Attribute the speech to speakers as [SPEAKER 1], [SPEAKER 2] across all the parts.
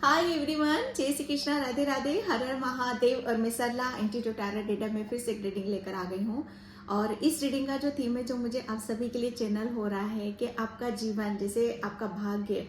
[SPEAKER 1] Hi everyone, जय श्री कृष्णा, राधे राधे, हर हर महादेव। और मैं सरला एंटीट्यूड टैरो डेटा में फिर से एक रीडिंग लेकर आ गई हूँ। और इस रीडिंग का जो थीम है, जो मुझे आप सभी के लिए चैनल हो रहा है कि आपका जीवन, जैसे आपका भाग्य,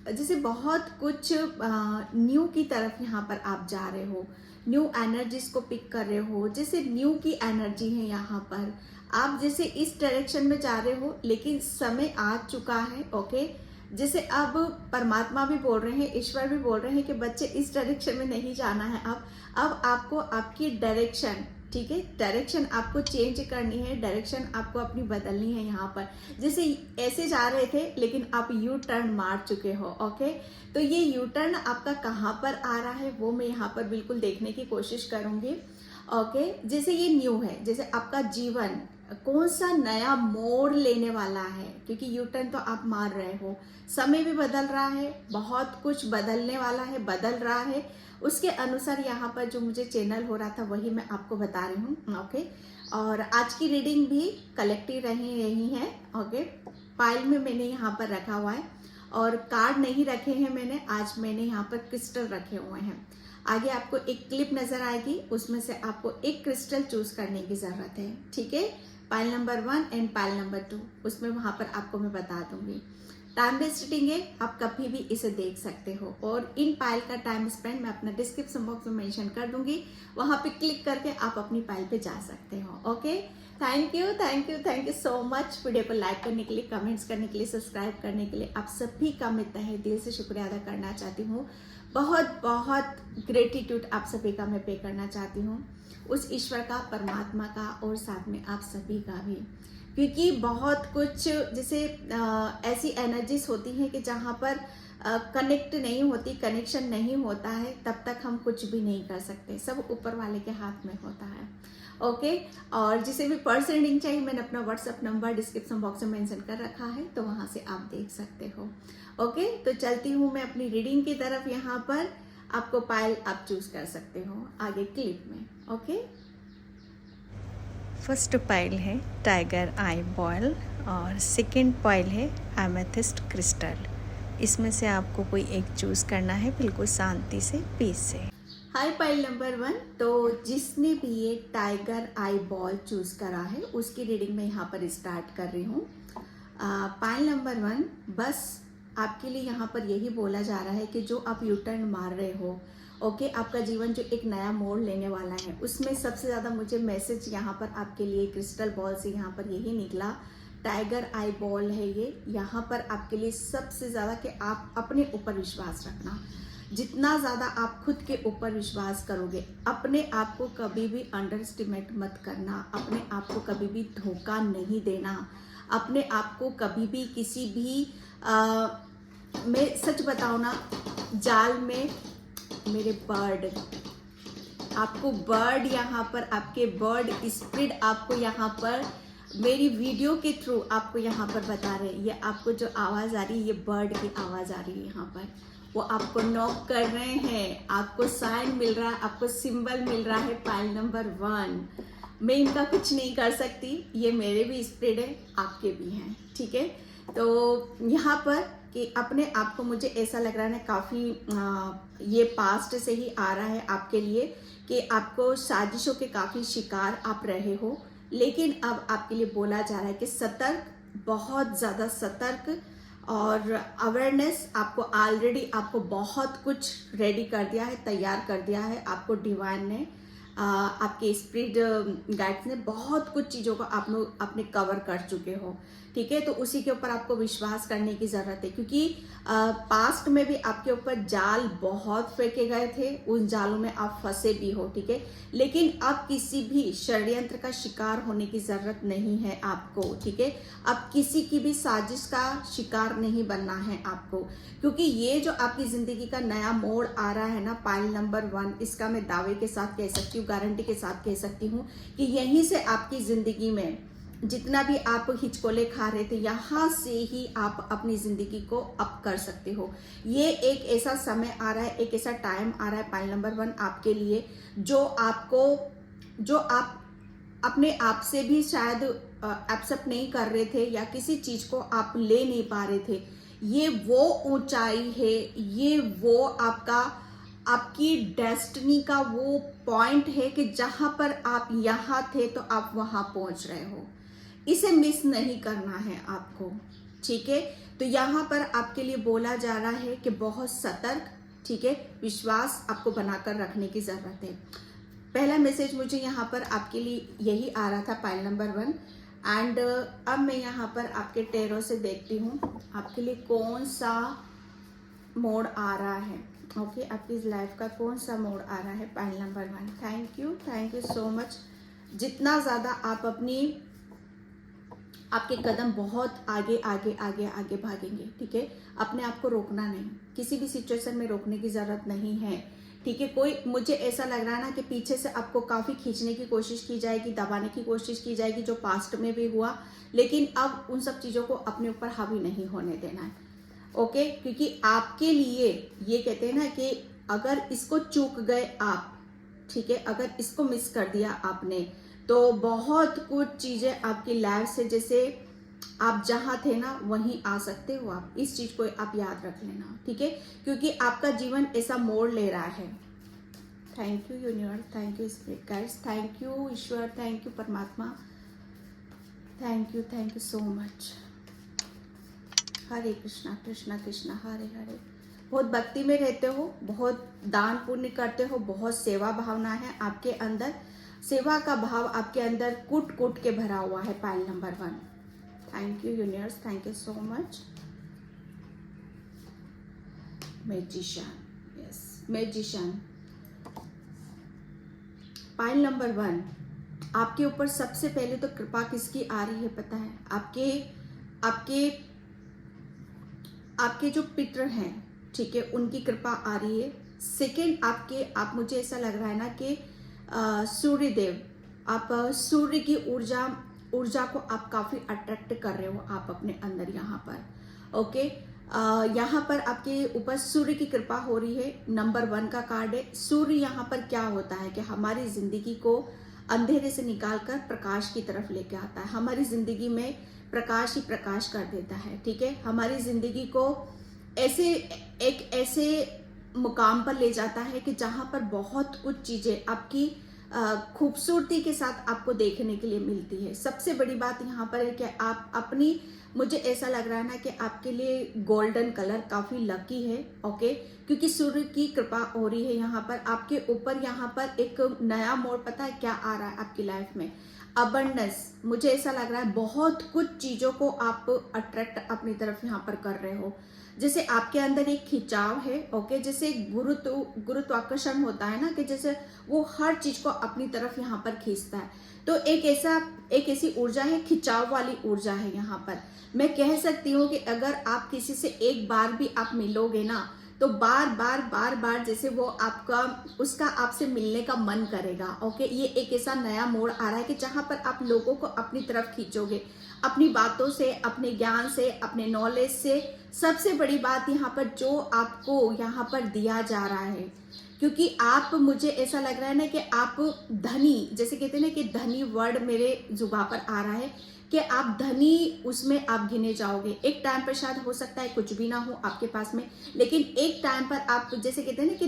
[SPEAKER 1] जैसे बहुत कुछ न्यू की तरफ यहाँ पर आप जा रहे हो, न्यू एनर्जीज को पिक कर रहे हो, जैसे न्यू की एनर्जी है यहाँ पर। आप जैसे इस डायरेक्शन में जा रहे हो, लेकिन समय आ चुका है। ओके, जैसे अब परमात्मा भी बोल रहे हैं, ईश्वर भी बोल रहे हैं कि बच्चे इस डायरेक्शन में नहीं जाना है। अब आपको आपकी डायरेक्शन, ठीक है, डायरेक्शन आपको चेंज करनी है, डायरेक्शन आपको अपनी बदलनी है। यहाँ पर जैसे ऐसे जा रहे थे, लेकिन आप यू टर्न मार चुके हो। ओके, तो ये यू टर्न आपका कहाँ पर आ रहा है वो मैं यहाँ पर बिल्कुल देखने की कोशिश करूंगी। ओके, जैसे ये न्यू है, जैसे आपका जीवन कौन सा नया मोड़ लेने वाला है, क्योंकि यू टर्न तो आप मार रहे हो, समय भी बदल रहा है, बहुत कुछ बदलने वाला है, बदल रहा है। उसके अनुसार यहाँ पर जो मुझे चैनल हो रहा था वही मैं आपको बता रही हूँ। ओके, और आज की रीडिंग भी कलेक्टिव रही है। ओके, फाइल में मैंने यहाँ पर रखा हुआ है और कार्ड नहीं रखे हैं मैंने, आज मैंने यहाँ पर क्रिस्टल रखे हुए हैं। आगे आपको एक क्लिप नजर आएगी, उसमें से आपको एक क्रिस्टल चूज करने की जरूरत है। ठीक है, pile number 1 and pile number 2, उसमें वहां पर आपको मैं बता दूंगी। टाइम बेस्ड रीडिंग है, आप कभी भी इसे देख सकते हो। और इन पाइल का टाइम स्पेंड मैं अपना डिस्क्रिप्शन बॉक्स में मेंशन कर दूंगी, वहां पे क्लिक करके आप अपनी पाइल पे जा सकते हो। Okay, thank you thank you thank you so much. Video को लाइक करने के लिए, कमेंट्स करने के लिए, सब्सक्राइब करने के लिए आप सभी का मैं तहे दिल से शुक्रिया अदा करना चाहती हूँ। बहुत बहुत ग्रेटिट्यूड आप सभी का मैं पे करना चाहती हूँ, उस ईश्वर का, परमात्मा का, और साथ में आप सभी का भी। क्योंकि बहुत कुछ जैसे ऐसी एनर्जीज होती हैं कि जहाँ पर कनेक्ट नहीं होती, कनेक्शन नहीं होता है, तब तक हम कुछ भी नहीं कर सकते। सब ऊपर वाले के हाथ में होता है। ओके, और जिसे भी पर्सनल रीडिंग चाहिए, मैंने अपना व्हाट्सएप नंबर डिस्क्रिप्शन बॉक्स में मेंशन कर रखा है, तो वहां से आप देख सकते हो। ओके, तो चलती हूँ मैं अपनी रीडिंग की तरफ। यहाँ पर आपको पाइल आप चूज कर सकते हो आगे क्लिप में। ओके,
[SPEAKER 2] फर्स्ट पाइल है टाइगर आई बॉयल और सेकंड पाइल है एमेथिस्ट क्रिस्टल। इसमें से आपको कोई एक चूज़ करना है, बिल्कुल शांति से, पीस से।
[SPEAKER 1] हाय पाइल नंबर 1, तो जिसने भी ये टाइगर आई बॉल चूज करा है उसकी रीडिंग में यहाँ पर स्टार्ट कर रही हूँ। पाइल नंबर 1, बस आपके लिए यहाँ पर यही बोला जा रहा है कि जो आप यू टर्न मार रहे हो, ओके, आपका जीवन जो एक नया मोड़ लेने वाला है, उसमें सबसे ज़्यादा मुझे मैसेज यहाँ पर आपके लिए क्रिस्टल बॉल से यहाँ पर यही निकला। टाइगर आई बॉल है ये, यहाँ पर आपके लिए सबसे ज़्यादा कि आप अपने ऊपर विश्वास रखना। जितना ज़्यादा आप खुद के ऊपर विश्वास करोगे, अपने आप को कभी भी अंडर एस्टिमेट मत करना, अपने आप को कभी भी धोखा नहीं देना, अपने आप को कभी भी किसी भी मैं सच बताऊँ ना, जाल में मेरे बर्ड, आपको बर्ड यहाँ पर, आपके बर्ड स्पिरिट आपको यहाँ पर मेरी वीडियो के थ्रू आपको यहाँ पर बता रहे हैं। ये आपको जो आवाज़ आ रही है, ये बर्ड की आवाज़ आ रही है। यहाँ पर वो आपको नॉक कर रहे हैं, आपको साइन मिल रहा है, आपको सिंबल मिल रहा है। पाइल नंबर 1, मैं इनका कुछ नहीं कर सकती, ये मेरे भी स्पिरिट है, आपके भी हैं। ठीक है, तो यहाँ पर कि अपने आप को मुझे ऐसा लग रहा है ना, काफ़ी ये पास्ट से ही आ रहा है आपके लिए कि आपको साजिशों के काफ़ी शिकार आप रहे हो। लेकिन अब आपके लिए बोला जा रहा है कि सतर्क, बहुत ज़्यादा सतर्क और अवेयरनेस। आपको ऑलरेडी आपको बहुत कुछ रेडी कर दिया है, तैयार कर दिया है आपको डिवाइन ने, आपके स्पिरिट गाइड्स ने बहुत कुछ चीज़ों को आप लोग अपने कवर कर चुके हो। ठीक है, तो उसी के ऊपर आपको विश्वास करने की ज़रूरत है, क्योंकि पास्ट में भी आपके ऊपर जाल बहुत फेंके गए थे, उन जालों में आप फंसे भी हो। ठीक है, लेकिन अब किसी भी षड्यंत्र का शिकार होने की ज़रूरत नहीं है आपको। ठीक है, अब किसी की भी साजिश का शिकार नहीं बनना है आपको, क्योंकि ये जो आपकी ज़िंदगी का नया मोड़ आ रहा है ना, पाइल नंबर 1, इसका मैं दावे के साथ कह सकती हूँ, गारंटी के साथ कह सकती हूँ कि यहीं से आपकी ज़िंदगी में जितना भी आप हिचकोले खा रहे थे, यहाँ से ही आप अपनी ज़िंदगी को अप कर सकते हो। ये एक ऐसा समय आ रहा है, एक ऐसा टाइम आ रहा है पाइल नंबर 1 आपके लिए, जो आप अपने आप से भी शायद एक्सेप्ट नहीं कर रहे थे, या किसी चीज़ को आप ले नहीं पा रहे थे। ये वो ऊंचाई है, ये वो आपकी डेस्टिनी का वो पॉइंट है कि जहां पर आप यहाँ थे तो आप वहां पहुंच रहे हो। इसे मिस नहीं करना है आपको, ठीक है। तो यहाँ पर आपके लिए बोला जा रहा है कि बहुत सतर्क, ठीक है, विश्वास आपको बनाकर रखने की जरूरत है। पहला मैसेज मुझे यहाँ पर आपके लिए यही आ रहा था, पाइल नंबर 1। एंड अब मैं यहाँ पर आपके टैरो से देखती हूँ आपके लिए कौन सा मोड आ रहा है। ओके, आपकी इस लाइफ का कौन सा मोड आ रहा है, pile number 1। Thank you so much. जितना ज़्यादा आप आपके कदम बहुत आगे आगे आगे आगे भागेंगे, ठीक है। अपने आप को रोकना नहीं, किसी भी सिचुएशन में रोकने की जरूरत नहीं है, ठीक है। कोई, मुझे ऐसा लग रहा है ना कि पीछे से आपको काफी खींचने की कोशिश की जाएगी, दबाने की कोशिश की जाएगी, जो पास्ट में भी हुआ, लेकिन अब उन सब चीजों को अपने ऊपर हावी नहीं होने देना है। ओके, क्योंकि आपके लिए ये कहते हैं ना कि अगर इसको चूक गए आप, ठीक है, अगर इसको मिस कर दिया आपने, तो बहुत कुछ चीजें आपकी लाइफ से, जैसे आप जहां थे ना वहीं आ सकते हो आप। इस चीज को आप याद रख लेना, ठीक है, क्योंकि आपका जीवन ऐसा मोड़ ले रहा है। Thank you universe, thank you spirit guides, thank you Ishwar, thank you परमात्मा, थैंक यू सो मच। हरे कृष्णा कृष्णा कृष्णा हरे हरे। बहुत भक्ति में रहते हो, बहुत दान पुण्य करते हो, बहुत सेवा भावना है आपके अंदर, सेवा का भाव आपके अंदर कूट कूट के भरा हुआ है, pile number 1। Thank you universe, thank you so much. Magician, yes magician, pile number 1। आपके ऊपर सबसे पहले तो कृपा किसकी आ रही है पता है? आपके जो पितर हैं, ठीक है, उनकी कृपा आ रही है। सेकंड, आप मुझे ऐसा लग रहा है ना कि सूर्य देव, आप सूर्य की ऊर्जा को आप काफी अट्रैक्ट कर रहे हो आप अपने अंदर यहाँ पर। ओके, यहाँ पर आपके ऊपर सूर्य की कृपा हो रही है। नंबर 1 का कार्ड है। सूर्य यहाँ पर क्या होता है कि हमारी जिंदगी को अंधेरे से निकालकर प्रकाश की तरफ लेके आता है, हमारी जिंदगी में प्रकाश ही प्रकाश कर देता है, ठीक है। हमारी जिंदगी को ऐसे मुकाम पर ले जाता है कि जहां पर बहुत कुछ चीजें आपकी खूबसूरती के साथ आपको देखने के लिए मिलती है। सबसे बड़ी बात यहाँ पर है कि आप अपनी, मुझे ऐसा लग रहा है ना कि आपके लिए गोल्डन कलर काफी लकी है। ओके, क्योंकि सूर्य की कृपा हो रही है यहाँ पर आपके ऊपर। यहाँ पर एक नया मोड़, पता है क्या आ रहा है आपकी लाइफ में? अबंडेंस। मुझे ऐसा लग रहा है बहुत कुछ चीजों को आप अट्रैक्ट अपनी तरफ यहाँ पर कर रहे हो। जैसे आपके अंदर एक खिंचाव है, ओके, जैसे गुरुत्वाकर्षण होता है ना, कि जैसे वो हर चीज को अपनी तरफ यहाँ पर खींचता है। तो एक ऐसी ऊर्जा है, खिंचाव वाली ऊर्जा है यहाँ पर। मैं कह सकती हूँ कि अगर आप किसी से एक बार भी आप मिलोगे ना, तो बार बार जैसे वो उसका आपसे मिलने का मन करेगा। ओके, ये एक ऐसा नया मोड़ आ रहा है कि जहां पर आप लोगों को अपनी तरफ खींचोगे, अपनी बातों से, अपने ज्ञान से, अपने नॉलेज से। सबसे बड़ी बात यहाँ पर जो आपको यहाँ पर दिया जा रहा है, क्योंकि आप, मुझे ऐसा लग रहा है ना कि आप धनी, जैसे कहते हैं ना कि धनी वर्ड मेरे जुबान पर आ रहा है कि आप धनी, उसमें आप गिने जाओगे। एक टाइम पर शायद हो सकता है कुछ भी ना हो आपके पास में, लेकिन एक टाइम पर आप, जैसे कहते हैं ना कि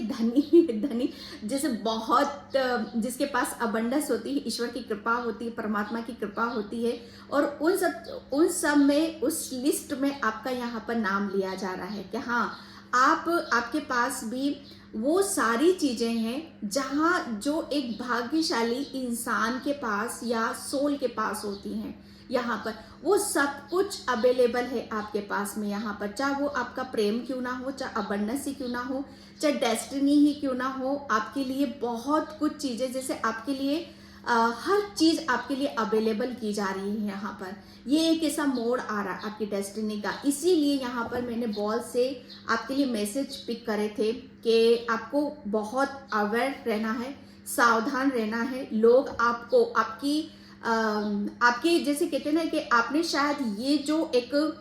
[SPEAKER 1] धनी जैसे बहुत, जिसके पास अबंडेंस होती है, ईश्वर की कृपा होती है, परमात्मा की कृपा होती है, और उन सब में, उस लिस्ट में आपका यहाँ पर नाम लिया जा रहा है कि हाँ, आपके पास भी वो सारी चीजें हैं जहाँ जो एक भाग्यशाली इंसान के पास या सोल के पास होती हैं। यहाँ पर वो सब कुछ अवेलेबल है आपके पास में यहाँ पर, चाहे वो आपका प्रेम क्यों ना हो, चाहे अबंडेंस ही क्यों ना हो, चाहे डेस्टिनी ही क्यों ना हो, आपके लिए बहुत कुछ चीजें, जैसे आपके लिए हर चीज आपके लिए अवेलेबल की जा रही है यहाँ पर। ये एक ऐसा मोड़ आ रहा है आपकी डेस्टिनी का। इसीलिए यहाँ पर मैंने बॉल से आपके लिए मैसेज पिक करे थे कि आपको बहुत अवेयर रहना है, सावधान रहना है। लोग आपको आपके जैसे कहते हैं ना कि आपने शायद ये जो एक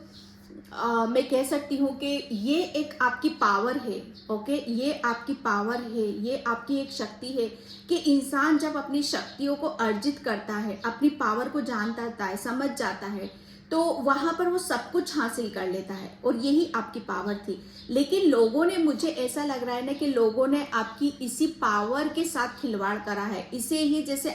[SPEAKER 1] मैं कह सकती हूँ कि ये एक आपकी पावर है। ओके, ये आपकी पावर है, ये आपकी एक शक्ति है कि इंसान जब अपनी शक्तियों को अर्जित करता है, अपनी पावर को जानता है, समझ जाता है, तो वहां पर वो सब कुछ हासिल कर लेता है और यही आपकी पावर थी। लेकिन लोगों ने, मुझे ऐसा लग रहा है ना कि लोगों ने आपकी इसी पावर के साथ खिलवाड़ करा है, इसे ही जैसे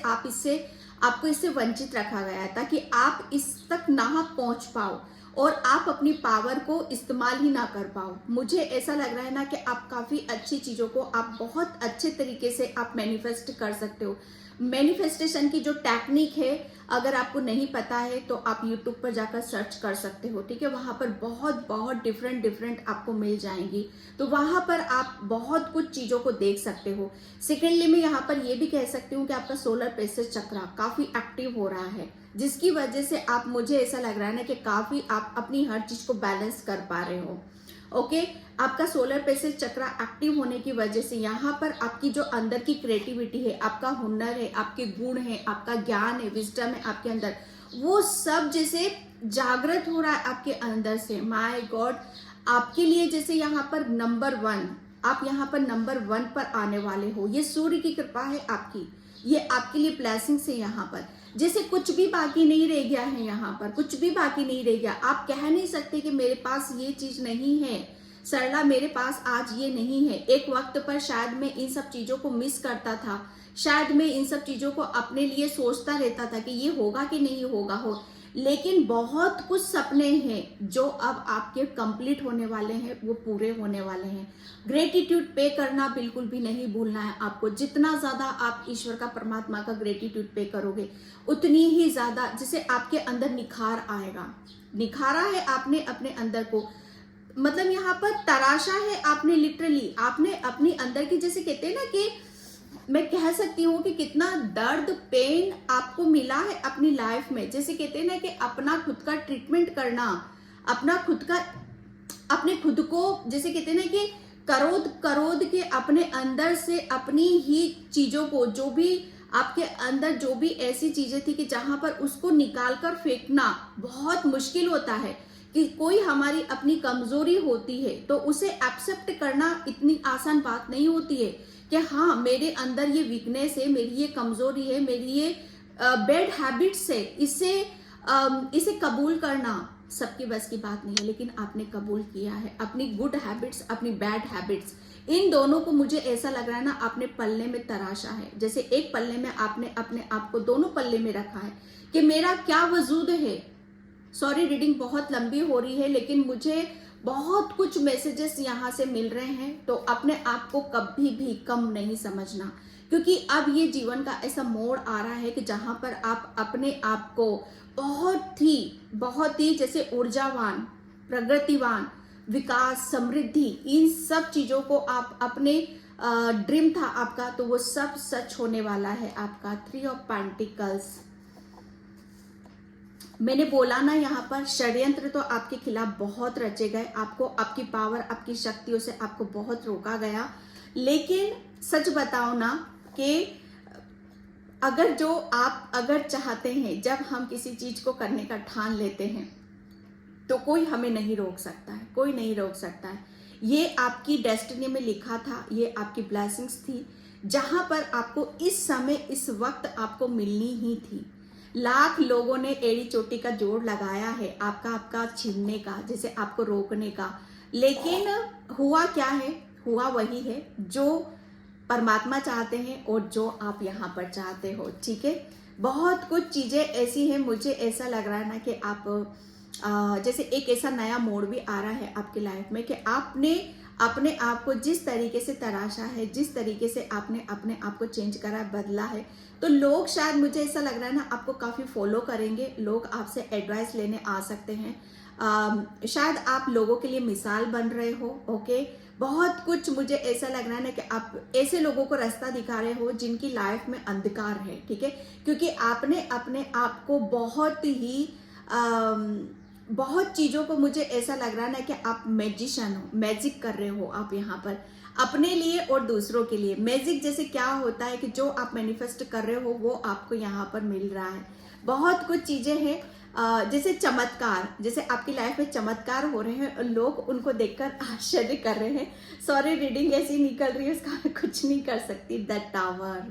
[SPEAKER 1] आपको इससे वंचित रखा गया है ताकि आप इस तक ना पहुंच पाओ और आप अपनी पावर को इस्तेमाल ही ना कर पाओ। मुझे ऐसा लग रहा है ना कि आप काफी अच्छी चीजों को आप बहुत अच्छे तरीके से आप मैनिफेस्ट कर सकते हो। मैनिफेस्टेशन की जो टेक्निक है, अगर आपको नहीं पता है तो आप यूट्यूब पर जाकर सर्च कर सकते हो, ठीक है। वहां पर बहुत डिफरेंट आपको मिल जाएंगी, तो वहां पर आप बहुत कुछ चीजों को देख सकते हो। सेकेंडली मैं यहाँ पर ये भी कह सकती हूँ कि आपका सोलर प्लेक्सस चक्र काफी एक्टिव हो रहा है, जिसकी वजह से आप, मुझे ऐसा लग रहा है ना कि काफी आप अपनी हर चीज को बैलेंस कर पा रहे हो। ओके, आपका सोलर प्लेक्सस चक्र एक्टिव होने की वजह से यहाँ पर आपकी जो अंदर की क्रिएटिविटी है, आपका हुनर है, आपके गुण है, आपका ज्ञान है, विजडम है आपके अंदर, वो सब जैसे जागृत हो रहा है आपके अंदर से। माय गॉड, आपके लिए जैसे यहाँ पर नंबर 1, आप यहाँ पर नंबर 1 पर आने वाले हो। ये सूर्य की कृपा है आपकी, ये आपके लिए ब्लेसिंग्स है। यहाँ पर जैसे कुछ भी बाकी नहीं रह गया है, यहाँ पर कुछ भी बाकी नहीं रह गया। आप कह नहीं सकते कि मेरे पास ये चीज नहीं है, सरला मेरे पास आज ये नहीं है। एक वक्त पर शायद मैं इन सब चीजों को मिस करता था, शायद मैं इन सब चीजों को अपने लिए सोचता रहता था कि ये होगा कि नहीं होगा हो, लेकिन बहुत कुछ सपने हैं जो अब आपके कंप्लीट होने वाले हैं, वो पूरे होने वाले हैं। ग्रेटिट्यूड पे करना बिल्कुल भी नहीं भूलना है आपको। जितना ज्यादा आप ईश्वर का, परमात्मा का ग्रेटिट्यूड पे करोगे, उतनी ही ज्यादा जैसे आपके अंदर निखार आएगा। निखारा है आपने अपने अंदर को, मतलब यहाँ पर तराशा है आपने, लिटरली आपने अपनी अंदर की, जैसे कहते हैं ना कि मैं कह सकती हूँ कि कितना दर्द, पेन आपको मिला है अपनी लाइफ में। जैसे कहते हैं ना कि अपना खुद का ट्रीटमेंट करना, अपने खुद को, जैसे कहते हैं ना कि करोद के अपने अंदर से अपनी ही चीजों को, जो भी आपके अंदर जो भी ऐसी चीजें थी कि जहां पर उसको निकाल कर फेंकना बहुत मुश्किल होता है। कि कोई हमारी अपनी कमजोरी होती है तो उसे एक्सेप्ट करना इतनी आसान बात नहीं होती है कि हाँ मेरे अंदर ये वीकनेस है, मेरी ये कमजोरी है, मेरी ये बैड हैबिट्स है, इसे कबूल करना सबकी बस की बात नहीं है। लेकिन आपने कबूल किया है अपनी गुड हैबिट्स, अपनी बैड हैबिट्स, इन दोनों को मुझे ऐसा लग रहा है ना आपने पल्ले में तराशा है। जैसे एक पल्ले में आपने अपने आप को दोनों पल्ले में रखा है कि मेरा क्या वजूद है। सॉरी, रीडिंग बहुत लंबी हो रही है, लेकिन मुझे बहुत कुछ मैसेजेस यहाँ से मिल रहे हैं, तो अपने आप को कभी भी कम नहीं समझना, क्योंकि अब ये जीवन का ऐसा मोड़ आ रहा है कि जहां पर आप अपने आप को बहुत ही जैसे ऊर्जावान, प्रगतिवान, विकास, समृद्धि, इन सब चीजों को आप अपने ड्रीम था आपका, तो वो सब सच होने वाला है आपका। 3 ऑफ पेंटिकल्स, मैंने बोला ना यहाँ पर षड्यंत्र तो आपके खिलाफ बहुत रचे गए, आपको आपकी पावर, आपकी शक्तियों से आपको बहुत रोका गया। लेकिन सच बताओ ना कि अगर चाहते हैं, जब हम किसी चीज को करने का ठान लेते हैं तो कोई हमें नहीं रोक सकता है, कोई नहीं रोक सकता है। ये आपकी डेस्टिनी में लिखा था, ये आपकी ब्लेसिंग्स थी, जहां पर आपको इस समय, इस वक्त आपको मिलनी ही थी। लाख लोगों ने एड़ी चोटी का जोड़ लगाया है आपका छीनने का, जैसे आपको रोकने का, लेकिन हुआ क्या है? हुआ वही है जो परमात्मा चाहते हैं और जो आप यहाँ पर चाहते हो, ठीक है। बहुत कुछ चीजें ऐसी हैं, मुझे ऐसा लग रहा है ना कि आप जैसे एक ऐसा नया मोड़ भी आ रहा है आपकी लाइफ में कि आपने अपने आप को जिस तरीके से तराशा है, जिस तरीके से आपने अपने आप को चेंज करा, बदला है, तो लोग शायद, मुझे ऐसा लग रहा है ना, आपको काफी फॉलो करेंगे, लोग आपसे एडवाइस लेने आ सकते हैं। शायद आप लोगों के लिए मिसाल बन रहे हो। ओके, बहुत कुछ मुझे ऐसा लग रहा है ना कि आप ऐसे लोगों को रास्ता दिखा रहे हो जिनकी लाइफ में अंधकार है, ठीक है, क्योंकि आपने अपने आप को बहुत चीजों को, मुझे ऐसा लग रहा है ना कि आप मैजिशियन हो, मैजिक कर रहे हो आप यहाँ पर अपने लिए और दूसरों के लिए। मैजिक जैसे क्या होता है कि जो आप मैनिफेस्ट कर रहे हो वो आपको यहाँ पर मिल रहा है। बहुत कुछ चीजें हैं, जैसे चमत्कार, जैसे आपकी लाइफ में चमत्कार हो रहे हैं और लोग उनको देखकर आश्चर्य कर रहे हैं। सॉरी, रीडिंग ऐसी निकल रही है, उसका मैं कुछ नहीं कर सकती। द टावर,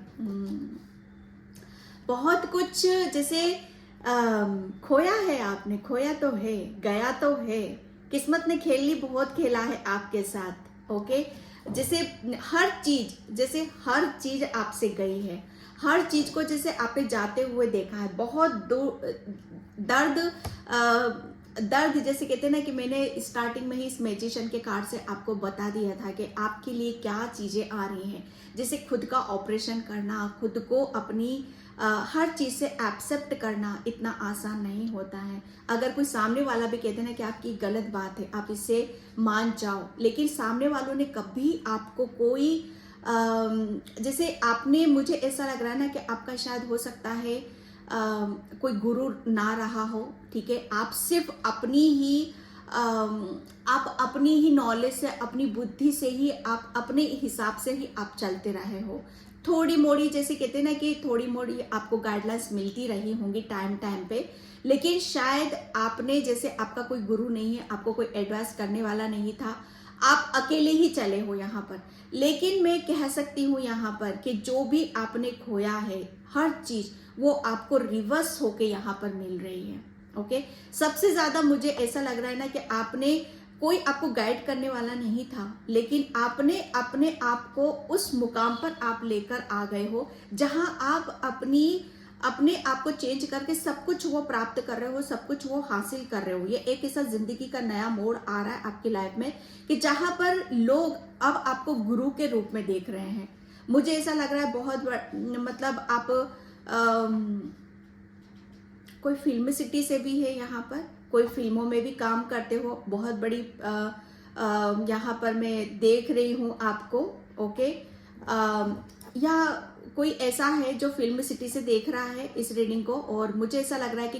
[SPEAKER 1] बहुत कुछ, जैसे खोया है आपने, खोया तो है, गया तो है, किस्मत ने खेल ली, बहुत खेला है आपके साथ। ओके, जैसे हर चीज आपसे गई है, हर चीज को जैसे आपने जाते हुए देखा है, बहुत दर्द दर्द, जैसे कहते हैं ना कि मैंने स्टार्टिंग में ही इस मैजिशियन के कार्ड से आपको बता दिया था कि आपके लिए क्या चीजें आ रही हैं, जैसे खुद का ऑपरेशन करना, खुद को अपनी हर चीज से एक्सेप्ट करना इतना आसान नहीं होता है। अगर कोई सामने वाला भी कहते हैं ना कि आपकी गलत बात है, आप इसे मान जाओ, लेकिन सामने वालों ने कभी आपको कोई जैसे आपने, मुझे ऐसा लग रहा है ना कि आपका शायद हो सकता है कोई गुरु ना रहा हो, ठीक है, आप सिर्फ आप अपनी ही नॉलेज से, अपनी बुद्धि से ही, आप अपने हिसाब से ही आप चलते रहे हो। थोड़ी मोड़ी, जैसे कहते हैं ना कि थोड़ी मोड़ी आपको गाइडलाइंस मिलती रही होंगी टाइम टाइम पे, लेकिन शायद आपने, जैसे आपका कोई गुरु नहीं है, आपको कोई एडवाइस करने वाला नहीं था, आप अकेले ही चले हो यहाँ पर। लेकिन मैं कह सकती हूँ यहाँ पर कि जो भी आपने खोया है, हर चीज वो आपको रिवर्स होके यहाँ पर मिल रही है। ओके, सबसे ज्यादा मुझे ऐसा लग रहा है ना कि आपने, कोई आपको गाइड करने वाला नहीं था, लेकिन आपने अपने आप को उस मुकाम पर आप लेकर आ गए हो जहां आप अपने आप को चेंज करके सब कुछ वो प्राप्त कर रहे हो, सब कुछ वो हासिल कर रहे हो। ये एक ऐसा जिंदगी का नया मोड़ आ रहा है आपकी लाइफ में कि जहां पर लोग अब आपको गुरु के रूप में देख रहे हैं। मुझे ऐसा लग रहा है मतलब आप कोई फिल्म सिटी से भी है यहाँ पर, कोई फिल्मों में भी काम करते हो, बहुत बड़ी यहाँ पर मैं देख रही हूँ आपको। ओके, या कोई ऐसा है जो फिल्म सिटी से देख रहा है इस रीडिंग को, और मुझे ऐसा लग रहा है कि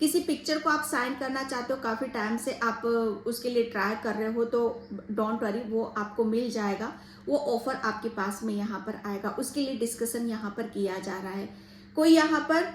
[SPEAKER 1] किसी पिक्चर को आप साइन करना चाहते हो, काफी टाइम से आप उसके लिए ट्राई कर रहे हो, तो डोंट वरी, वो आपको मिल जाएगा, वो ऑफर आपके पास में यहाँ पर आएगा, उसके लिए डिस्कशन यहाँ पर किया जा रहा है। कोई यहाँ पर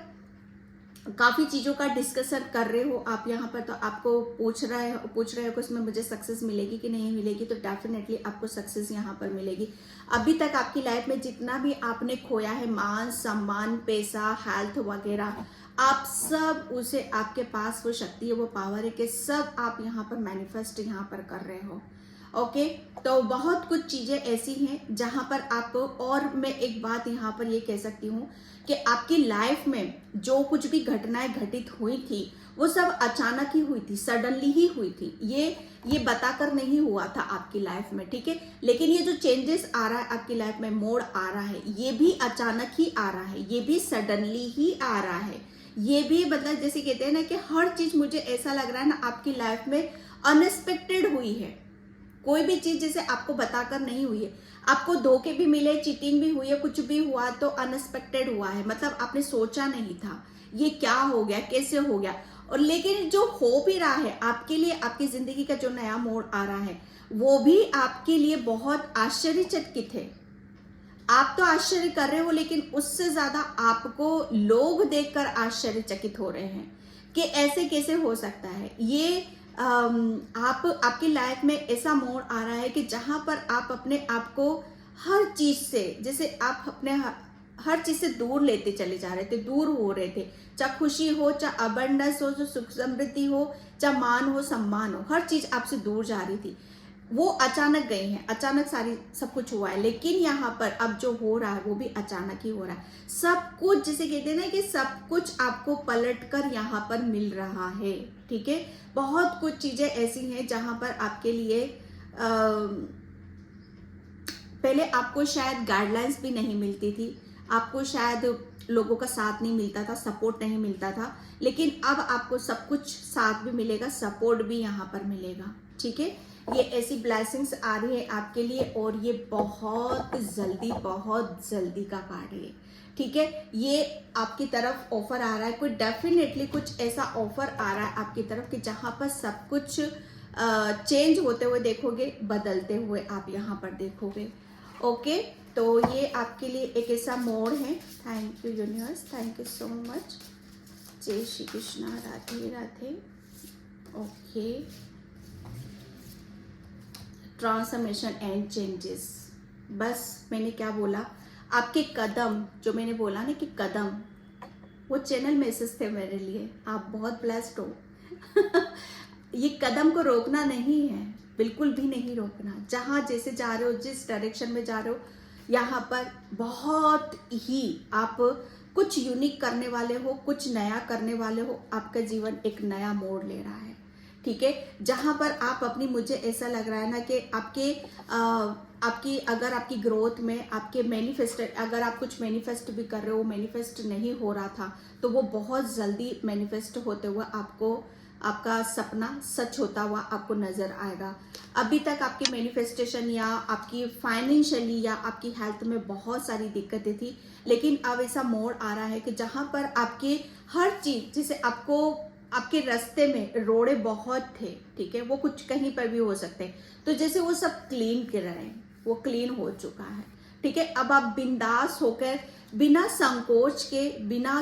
[SPEAKER 1] काफी चीजों का डिस्कशन कर रहे हो आप यहाँ पर, तो आपको पूछ रहे हो कि उसमें मुझे सक्सेस मिलेगी कि नहीं मिलेगी, तो डेफिनेटली आपको सक्सेस यहाँ पर मिलेगी। अभी तक आपकी लाइफ में जितना भी आपने खोया है, मान सम्मान, पैसा, हेल्थ वगैरह, आप सब उसे, आपके पास वो शक्ति है, वो पावर है कि सब आप यहाँ पर मैनिफेस्ट यहाँ पर कर रहे हो। ओके, तो बहुत कुछ चीजें ऐसी हैं जहां पर आप, और मैं एक बात यहाँ पर ये कह सकती हूँ कि आपकी लाइफ में जो कुछ भी घटनाएं घटित हुई थी, वो सब अचानक ही हुई थी, सडनली ही हुई थी, ये बताकर नहीं हुआ था आपकी लाइफ में, ठीक है। लेकिन ये जो चेंजेस आ रहा है आपकी लाइफ में, मोड़ आ रहा है, ये भी अचानक ही आ रहा है, ये भी सडनली ही आ रहा है, ये भी मतलब जैसे कहते हैं ना कि हर चीज, मुझे ऐसा लग रहा है ना आपकी लाइफ में अनएक्सपेक्टेड हुई है। कोई भी चीज जैसे आपको बताकर नहीं हुई है, आपको धोखे भी मिले, चीटिंग भी हुई है, कुछ भी हुआ तो अनएक्सपेक्टेड हुआ है, मतलब आपने सोचा नहीं था ये क्या हो गया, कैसे हो गया। और लेकिन जो हो भी रहा है आपके लिए, आपकी जिंदगी का जो नया मोड़ आ रहा है, वो भी आपके लिए बहुत आश्चर्यचकित है। आप तो आश्चर्य कर रहे हो, लेकिन उससे ज्यादा आपको लोग देखकर आश्चर्यचकित हो रहे हैं कि ऐसे कैसे हो सकता है। ये आपकी लाइफ में ऐसा मोड़ आ रहा है कि जहां पर आप अपने आप को हर चीज से, जैसे आप अपने हर चीज से दूर लेते चले जा रहे थे, दूर हो रहे थे, चाहे खुशी हो, चाहे अबंडेंस हो, चाहे सुख समृद्धि हो, चाहे मान हो, सम्मान हो, हर चीज आपसे दूर जा रही थी, वो अचानक गई है, अचानक सब कुछ हुआ है। लेकिन यहाँ पर अब जो हो रहा है वो भी अचानक ही हो रहा है। सब कुछ, जैसे कहते हैं ना कि सब कुछ आपको पलटकर यहाँ पर मिल रहा है, ठीक है। बहुत कुछ चीजें ऐसी हैं जहां पर आपके लिए पहले आपको शायद गाइडलाइंस भी नहीं मिलती थी, आपको शायद लोगों का साथ नहीं मिलता था, सपोर्ट नहीं मिलता था, लेकिन अब आपको सब कुछ साथ भी मिलेगा, सपोर्ट भी यहाँ पर मिलेगा, ठीक है। ये ऐसी ब्लेसिंग्स आ रही है आपके लिए, और ये बहुत जल्दी का कार्ड है, ठीक है। ये आपकी तरफ ऑफर आ रहा है, कोई डेफिनेटली कुछ ऐसा ऑफर आ रहा है आपकी तरफ कि जहां पर सब कुछ चेंज होते हुए देखोगे, बदलते हुए आप यहाँ पर देखोगे। ओके, तो ये आपके लिए एक ऐसा मोड़ है। Thank you universe, thank you so much. Jai Shri Krishna, Radhe Radhe. Okay, transformation and changes, बस मैंने क्या बोला, आपके कदम, जो मैंने बोला ना कि कदम, वो चैनल मैसेज थे मेरे लिए। आप बहुत ब्लेस्ड हो। ये कदम को रोकना नहीं है, बिल्कुल भी नहीं रोकना। जहाँ जैसे जा रहे हो, जिस डायरेक्शन में जा रहे हो, यहाँ पर बहुत ही आप कुछ यूनिक करने वाले हो, कुछ नया करने वाले हो। आपका जीवन एक नया मोड़ ले रहा है, ठीक है। जहाँ पर आप अपनी, मुझे ऐसा लग रहा है ना कि आपकी अगर आपकी ग्रोथ में, आपके मैनिफेस्ट, अगर आप कुछ मैनिफेस्ट भी कर रहे हो, मैनिफेस्ट नहीं हो रहा था, तो वो बहुत जल्दी मैनिफेस्ट होते हुए आपको, आपका सपना सच होता हुआ आपको नजर आएगा। अभी तक आपकी मैनिफेस्टेशन या आपकी फाइनेंशियली या आपकी हेल्थ में बहुत सारी दिक्कतें थी, लेकिन अब ऐसा मोड़ आ रहा है कि जहां पर आपके हर चीज, जैसे आपको आपके रास्ते में रोड़े बहुत थे, ठीक है, वो कुछ कहीं पर भी हो सकते हैं, तो जैसे वो सब क्लीन कर रहे हैं, वो क्लीन हो चुका है, ठीक है। अब आप बिंदास होकर, बिना संकोच के, बिना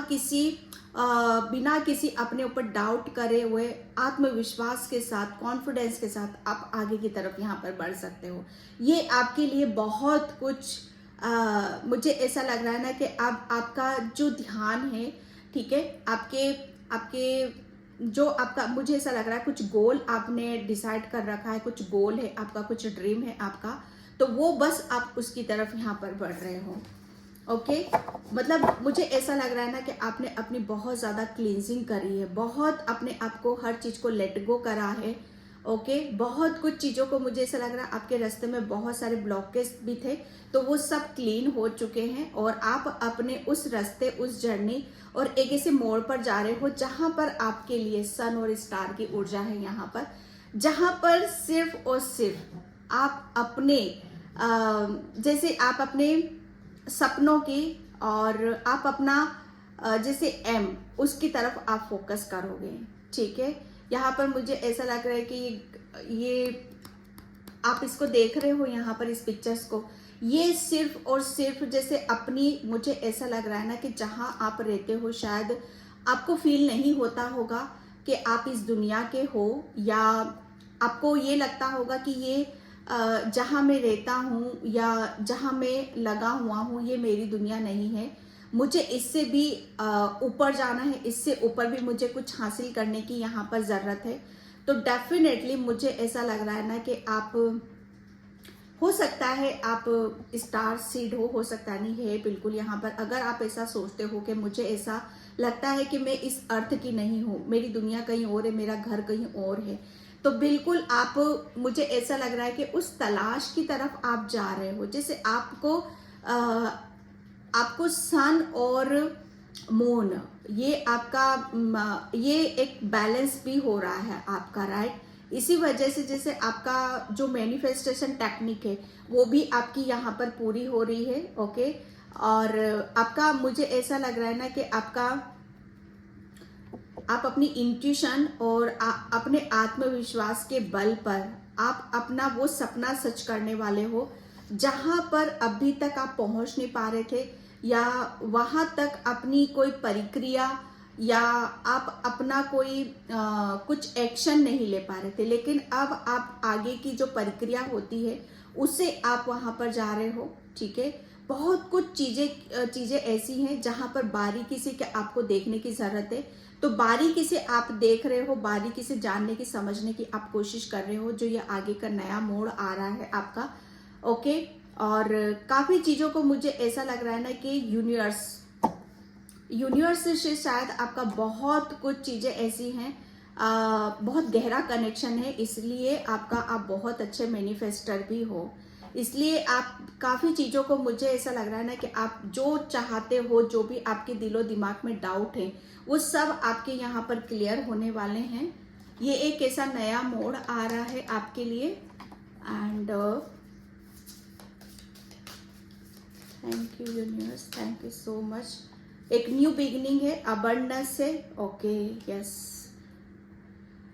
[SPEAKER 1] किसी अपने ऊपर डाउट करे हुए, आत्मविश्वास के साथ, कॉन्फिडेंस के साथ आप आगे की तरफ यहाँ पर बढ़ सकते हो। ये आपके लिए बहुत कुछ मुझे ऐसा लग रहा है ना कि अब आपका जो ध्यान है, ठीक है, आपके जो आपका, मुझे ऐसा लग रहा है कुछ गोल आपने डिसाइड कर रखा है, कुछ गोल है आपका, कुछ ड्रीम है आपका, तो वो बस आप उसकी तरफ यहाँ पर बढ़ रहे हो, ओके। मतलब मुझे ऐसा लग रहा है ना कि आपने अपनी बहुत ज़्यादा क्लींजिंग करी है, बहुत अपने आप को, हर चीज़ को लेट गो करा है, ओके। बहुत कुछ चीज़ों को, मुझे ऐसा लग रहा है आपके रास्ते में बहुत सारे ब्लॉकेज भी थे, तो वो सब क्लीन हो चुके हैं, और आप अपने उस रास्ते, उस जर्नी और एक ऐसे मोड़ पर जा रहे हो जहाँ पर आपके लिए सन और स्टार की ऊर्जा है यहाँ पर, जहाँ पर सिर्फ और सिर्फ आप अपने जैसे आप अपने सपनों की, और आप अपना जैसे एम, उसकी तरफ आप फोकस करोगे, ठीक है। यहाँ पर मुझे ऐसा लग रहा है कि ये आप इसको देख रहे हो यहाँ पर, इस पिक्चर्स को, ये सिर्फ और सिर्फ जैसे अपनी, मुझे ऐसा लग रहा है ना कि जहाँ आप रहते हो, शायद आपको फील नहीं होता होगा कि आप इस दुनिया के हो, या आपको ये लगता होगा कि ये जहाँ मैं रहता हूँ या जहाँ मैं लगा हुआ हूँ, ये मेरी दुनिया नहीं है, मुझे इससे भी ऊपर जाना है, इससे ऊपर भी मुझे कुछ हासिल करने की यहाँ पर ज़रूरत है। तो डेफिनेटली मुझे ऐसा लग रहा है ना कि आप, हो सकता है आप स्टार सीड हो सकता नहीं है, बिल्कुल। यहाँ पर अगर आप ऐसा सोचते हो कि मुझे ऐसा लगता है कि मैं इस अर्थ की नहीं हूँ, मेरी दुनिया कहीं और है, मेरा घर कहीं और है, तो बिल्कुल आप, मुझे ऐसा लग रहा है कि उस तलाश की तरफ आप जा रहे हो। जैसे आपको सन और मून, ये आपका, ये एक बैलेंस भी हो रहा है आपका, राइट। इसी वजह से जैसे आपका जो मैनिफेस्टेशन टेक्निक है, वो भी आपकी यहाँ पर पूरी हो रही है, ओके। और आपका, मुझे ऐसा लग रहा है ना कि आप अपनी इंट्यूशन और अपने आत्मविश्वास के बल पर आप अपना वो सपना सच करने वाले हो, जहाँ पर अभी तक आप पहुँच नहीं पा रहे थे, या वहाँ तक अपनी कोई प्रक्रिया या आप अपना कोई कुछ एक्शन नहीं ले पा रहे थे, लेकिन अब आप आगे की जो प्रक्रिया होती है उससे आप वहाँ पर जा रहे हो, ठीक है। बहुत कुछ चीज़ें ऐसी हैं जहाँ पर बारीकी से आपको देखने की ज़रूरत है, तो बारीकी से आप देख रहे हो, बारीकी से जानने की, समझने की आप कोशिश कर रहे हो, जो ये आगे का नया मोड़ आ रहा है आपका, ओके। और काफ़ी चीज़ों को, मुझे ऐसा लग रहा है ना कि यूनिवर्स से शायद आपका बहुत कुछ चीज़ें ऐसी हैं, बहुत गहरा कनेक्शन है, इसलिए आप बहुत अच्छे मैनिफेस्टर भी हो, इसलिए आप काफ़ी चीज़ों को, मुझे ऐसा लग रहा है ना कि आप जो चाहते हो, जो भी आपके दिलो दिमाग में डाउट है, वो सब आपके यहाँ पर क्लियर होने वाले हैं। ये एक ऐसा नया मोड़ आ रहा है आपके लिए, and thank you universe, thank you so much. एक न्यू बिगिनिंग है, अबंडेंस है, ओके, यस।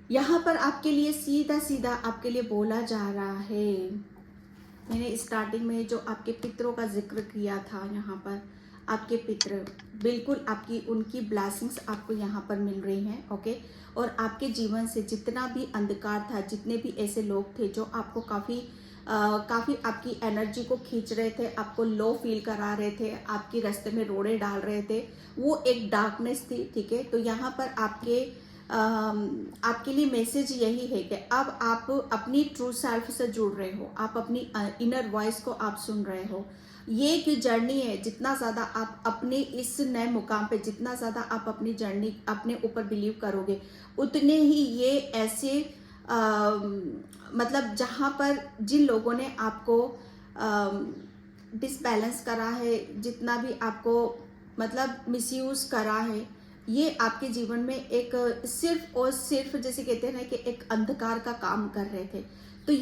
[SPEAKER 1] यहाँ पर आपके लिए सीधा सीधा आपके लिए बोला जा रहा है, मैंने स्टार्टिंग में जो आपके पितरों का जिक्र किया था, यहाँ पर आपके पितर, बिल्कुल आपकी, उनकी ब्लेसिंग्स आपको यहाँ पर मिल रही हैं, ओके। और आपके जीवन से जितना भी अंधकार था, जितने भी ऐसे लोग थे जो आपको काफ़ी काफ़ी आपकी एनर्जी को खींच रहे थे, आपको लो फील करा रहे थे, आपके रास्ते में रोड़े डाल रहे थे, वो एक डार्कनेस थी। ठीक है, तो यहाँ पर आपके लिए मैसेज यही है कि अब आप अपनी ट्रू सेल्फ से जुड़ रहे हो, आप अपनी इनर वॉइस को आप सुन रहे हो। ये एक जर्नी है, जितना ज़्यादा आप अपने इस नए मुकाम पे, जितना ज़्यादा आप अपनी जर्नी अपने ऊपर बिलीव करोगे, उतने ही ये ऐसे मतलब जहाँ पर जिन लोगों ने आपको डिसबैलेंस करा है, जितना भी आपको मतलब मिसयूज़ करा है, ये आपके जीवन में एक सिर्फ और सिर्फ जैसे कहते हैं ना कि एक अंधकार का काम कर रहे थे। तो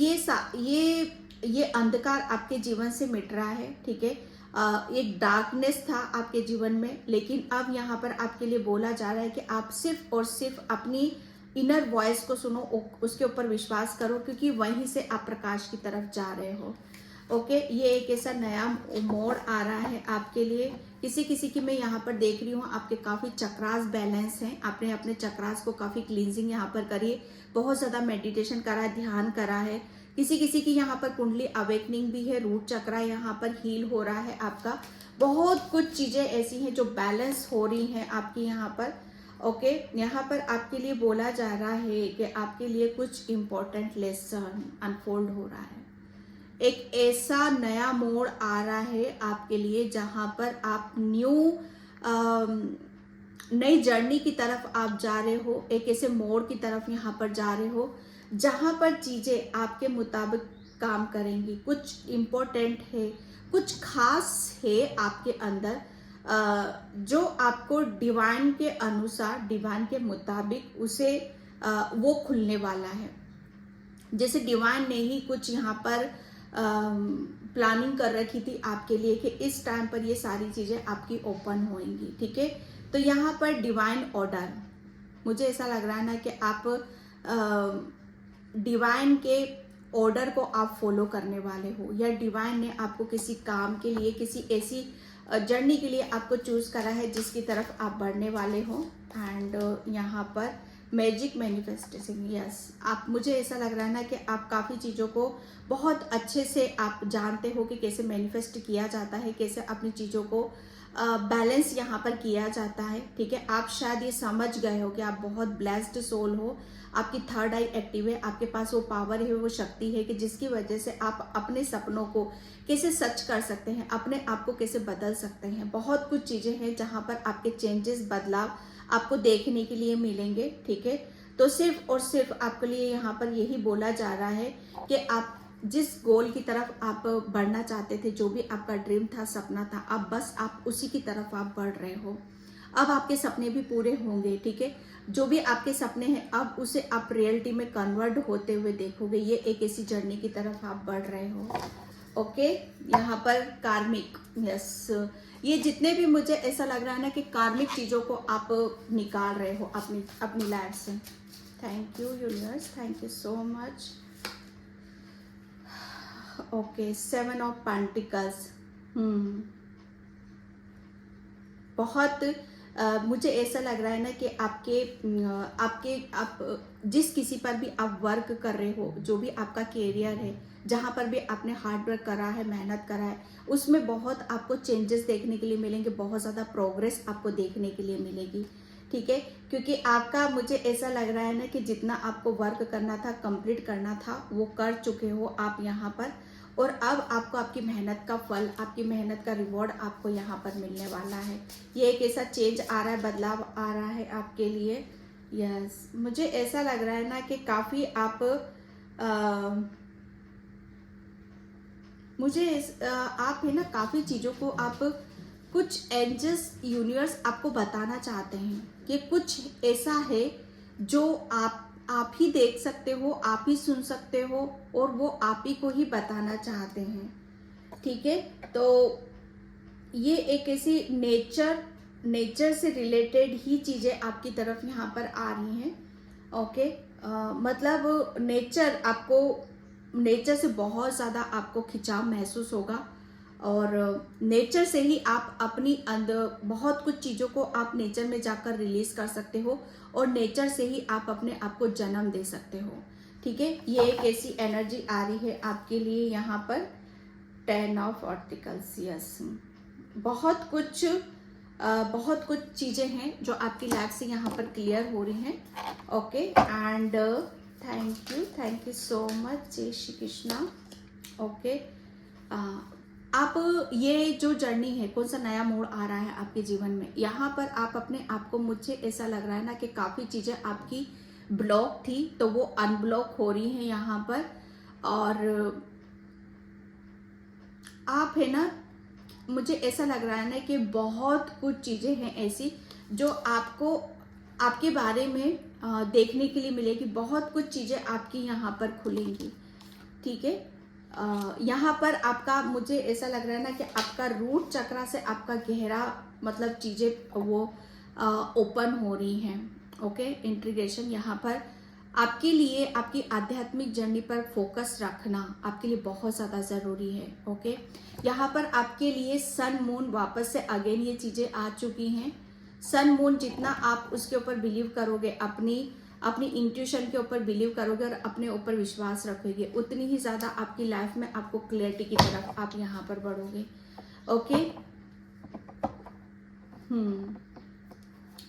[SPEAKER 1] ये अंधकार आपके जीवन से मिट रहा है। ठीक है, एक डार्कनेस था आपके जीवन में, लेकिन अब यहाँ पर आपके लिए बोला जा रहा है कि आप सिर्फ और सिर्फ अपनी इनर वॉइस को सुनो, उसके ऊपर विश्वास करो, क्योंकि वहीं से आप प्रकाश की तरफ जा रहे हो। ओके, ये एक ऐसा नया मोड़ आ रहा है आपके लिए। किसी किसी की मैं यहाँ पर देख रही हूँ, आपके काफ़ी चक्रास बैलेंस हैं, आपने अपने चक्रास को काफ़ी क्लींजिंग यहाँ पर करी, बहुत ज़्यादा मेडिटेशन करा है, ध्यान करा है। किसी किसी की यहाँ पर कुंडली अवेकनिंग भी है, रूट चक्रा यहाँ पर हील हो रहा है आपका। बहुत कुछ चीज़ें ऐसी हैं जो बैलेंस हो रही हैं आपकी यहाँ पर। ओके, यहाँ पर आपके लिए बोला जा रहा है कि आपके लिए कुछ इम्पोर्टेंट लेसन अनफोल्ड हो रहा है। एक ऐसा नया मोड़ आ रहा है आपके लिए जहाँ पर आप नई जर्नी की तरफ आप जा रहे हो, एक ऐसे मोड़ की तरफ यहाँ पर जा रहे हो जहाँ पर चीज़ें आपके मुताबिक काम करेंगी। कुछ इम्पोर्टेंट है, कुछ खास है आपके अंदर, जो आपको डिवाइन के अनुसार, डिवाइन के मुताबिक उसे वो खुलने वाला है। जैसे डिवाइन ने ही कुछ यहाँ पर प्लानिंग कर रखी थी आपके लिए कि इस टाइम पर ये सारी चीज़ें आपकी ओपन होंगी। ठीक है, तो यहाँ पर डिवाइन ऑर्डर, मुझे ऐसा लग रहा है ना कि आप डिवाइन के ऑर्डर को आप फॉलो करने वाले हो, या डिवाइन ने आपको किसी काम के लिए, किसी ऐसी जर्नी के लिए आपको चूज करा है जिसकी तरफ आप बढ़ने वाले हो। एंड यहाँ पर मैजिक मैनिफेस्टेशन, यस, आप, मुझे ऐसा लग रहा है ना कि आप काफ़ी चीज़ों को बहुत अच्छे से आप जानते हो कि कैसे मैनिफेस्ट किया जाता है, कैसे अपनी चीज़ों को बैलेंस यहाँ पर किया जाता है। ठीक है, आप शायद ये समझ गए हो कि आप बहुत ब्लेस्ड सोल हो, आपकी थर्ड आई एक्टिव है, आपके पास वो पावर है, वो शक्ति है कि जिसकी वजह से आप अपने सपनों को कैसे सच कर सकते हैं, अपने आप को कैसे बदल सकते हैं। बहुत कुछ चीज़ें हैं जहाँ पर आपके चेंजेस, बदलाव आपको देखने के लिए मिलेंगे। ठीक है, तो सिर्फ और सिर्फ आपके लिए यहाँ पर यही बोला जा रहा है कि आप जिस गोल की तरफ आप बढ़ना चाहते थे, जो भी आपका ड्रीम था, सपना था, अब बस आप उसी की तरफ आप बढ़ रहे हो। अब आपके सपने भी पूरे होंगे। ठीक है, जो भी आपके सपने हैं अब उसे आप रियलिटी में कन्वर्ट होते हुए देखोगे। ये एक ऐसी जर्नी की तरफ आप बढ़ रहे हो। ओके, यहाँ पर कार्मिक, यस, ये जितने भी, मुझे ऐसा लग रहा है ना कि कार्मिक चीज़ों को आप निकाल रहे हो अपनी लाइफ से। Thank you universe, thank you so much. Okay, 7 of pentacles, बहुत मुझे ऐसा लग रहा है ना कि आप जिस किसी पर भी आप वर्क कर रहे हो, जो भी आपका कैरियर है, जहाँ पर भी आपने हार्ड वर्क करा है, मेहनत करा है, उसमें बहुत आपको चेंजेस देखने के लिए मिलेंगे, बहुत ज़्यादा प्रोग्रेस आपको देखने के लिए मिलेगी। ठीक है, क्योंकि आपका, मुझे ऐसा लग रहा है ना कि जितना आपको वर्क करना था, कंप्लीट करना था, वो कर चुके हो आप यहाँ पर, और अब आपको आपकी मेहनत का फल, आपकी मेहनत का रिवॉर्ड आपको यहाँ पर मिलने वाला है। ये एक ऐसा चेंज आ रहा है, बदलाव आ रहा है आपके लिए। यस, मुझे ऐसा लग रहा है ना कि काफ़ी आप आप है ना, काफ़ी चीज़ों को आप, कुछ एंजल्स, यूनिवर्स आपको बताना चाहते हैं कि कुछ ऐसा है जो आप ही देख सकते हो, आप ही सुन सकते हो, और वो आप ही को ही बताना चाहते हैं। ठीक है, तो ये एक ऐसी नेचर से रिलेटेड ही चीज़ें आपकी तरफ यहाँ पर आ रही हैं। ओके, मतलब नेचर से बहुत ज़्यादा आपको खिंचाव महसूस होगा, और नेचर से ही आप अपनी अंदर बहुत कुछ चीज़ों को आप नेचर में जाकर रिलीज कर सकते हो, और नेचर से ही आप अपने आप को जन्म दे सकते हो। ठीक है। ये एक ऐसी एनर्जी आ रही है आपके लिए यहाँ पर 10 ऑफ ऑर्टिकल्स। यस, बहुत कुछ चीज़ें हैं जो आपकी लाइफ से यहाँ पर क्लियर हो रही हैं। Okay, and thank you so much. Jai Shri Krishna. Okay, आप ये जो जर्नी है, कौन सा नया मोड़ आ रहा है आपके जीवन में, यहाँ पर आप अपने आप को, मुझे ऐसा लग रहा है ना कि काफ़ी चीज़ें आपकी ब्लॉक थी तो वो अनब्लॉक हो रही हैं यहाँ पर। और आप है ना, मुझे ऐसा लग रहा है ना कि बहुत कुछ चीज़ें हैं ऐसी जो आपको आपके बारे में देखने के लिए मिलेगी। बहुत कुछ चीज़ें आपकी यहाँ पर खुलेंगी। ठीक है, यहाँ पर आपका, मुझे ऐसा लग रहा है ना कि आपका रूट चक्रा से आपका गहरा मतलब चीज़ें वो ओपन हो रही हैं। ओके, इंटीग्रेशन यहाँ पर आपके लिए, आपकी आध्यात्मिक जर्नी पर फोकस रखना आपके लिए बहुत ज़्यादा ज़रूरी है। ओके, यहाँ पर आपके लिए सन मून वापस से अगेन ये चीज़ें आ चुकी हैं। सन मून, जितना आप उसके ऊपर बिलीव करोगे, अपनी इंट्यूशन के ऊपर बिलीव करोगे और अपने ऊपर विश्वास रखोगे, उतनी ही ज़्यादा आपकी लाइफ में आपको क्लैरिटी की तरफ आप यहाँ पर बढ़ोगे। ओके,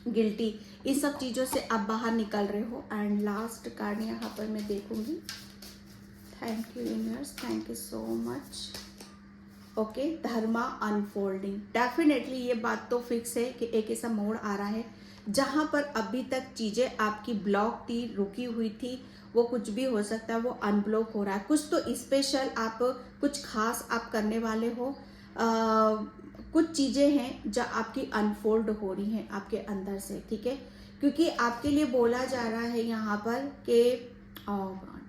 [SPEAKER 1] गिल्टी, इन सब चीज़ों से आप बाहर निकल रहे हो। एंड लास्ट कार्ड यहाँ पर मैं देखूंगी। Thank you universe, thank you so much. Okay, Dharma unfolding. Definitely ये बात तो फिक्स है कि एक ऐसा मोड़ आ रहा है जहाँ पर अभी तक चीज़ें आपकी ब्लॉक थी, रुकी हुई थी, वो कुछ भी हो सकता है, वो अनब्लॉक हो रहा है। कुछ तो स्पेशल, आप कुछ खास आप करने वाले हो। कुछ चीज़ें हैं जो आपकी अनफोल्ड हो रही हैं आपके अंदर से। ठीक है, क्योंकि आपके लिए बोला जा रहा है यहाँ पर कि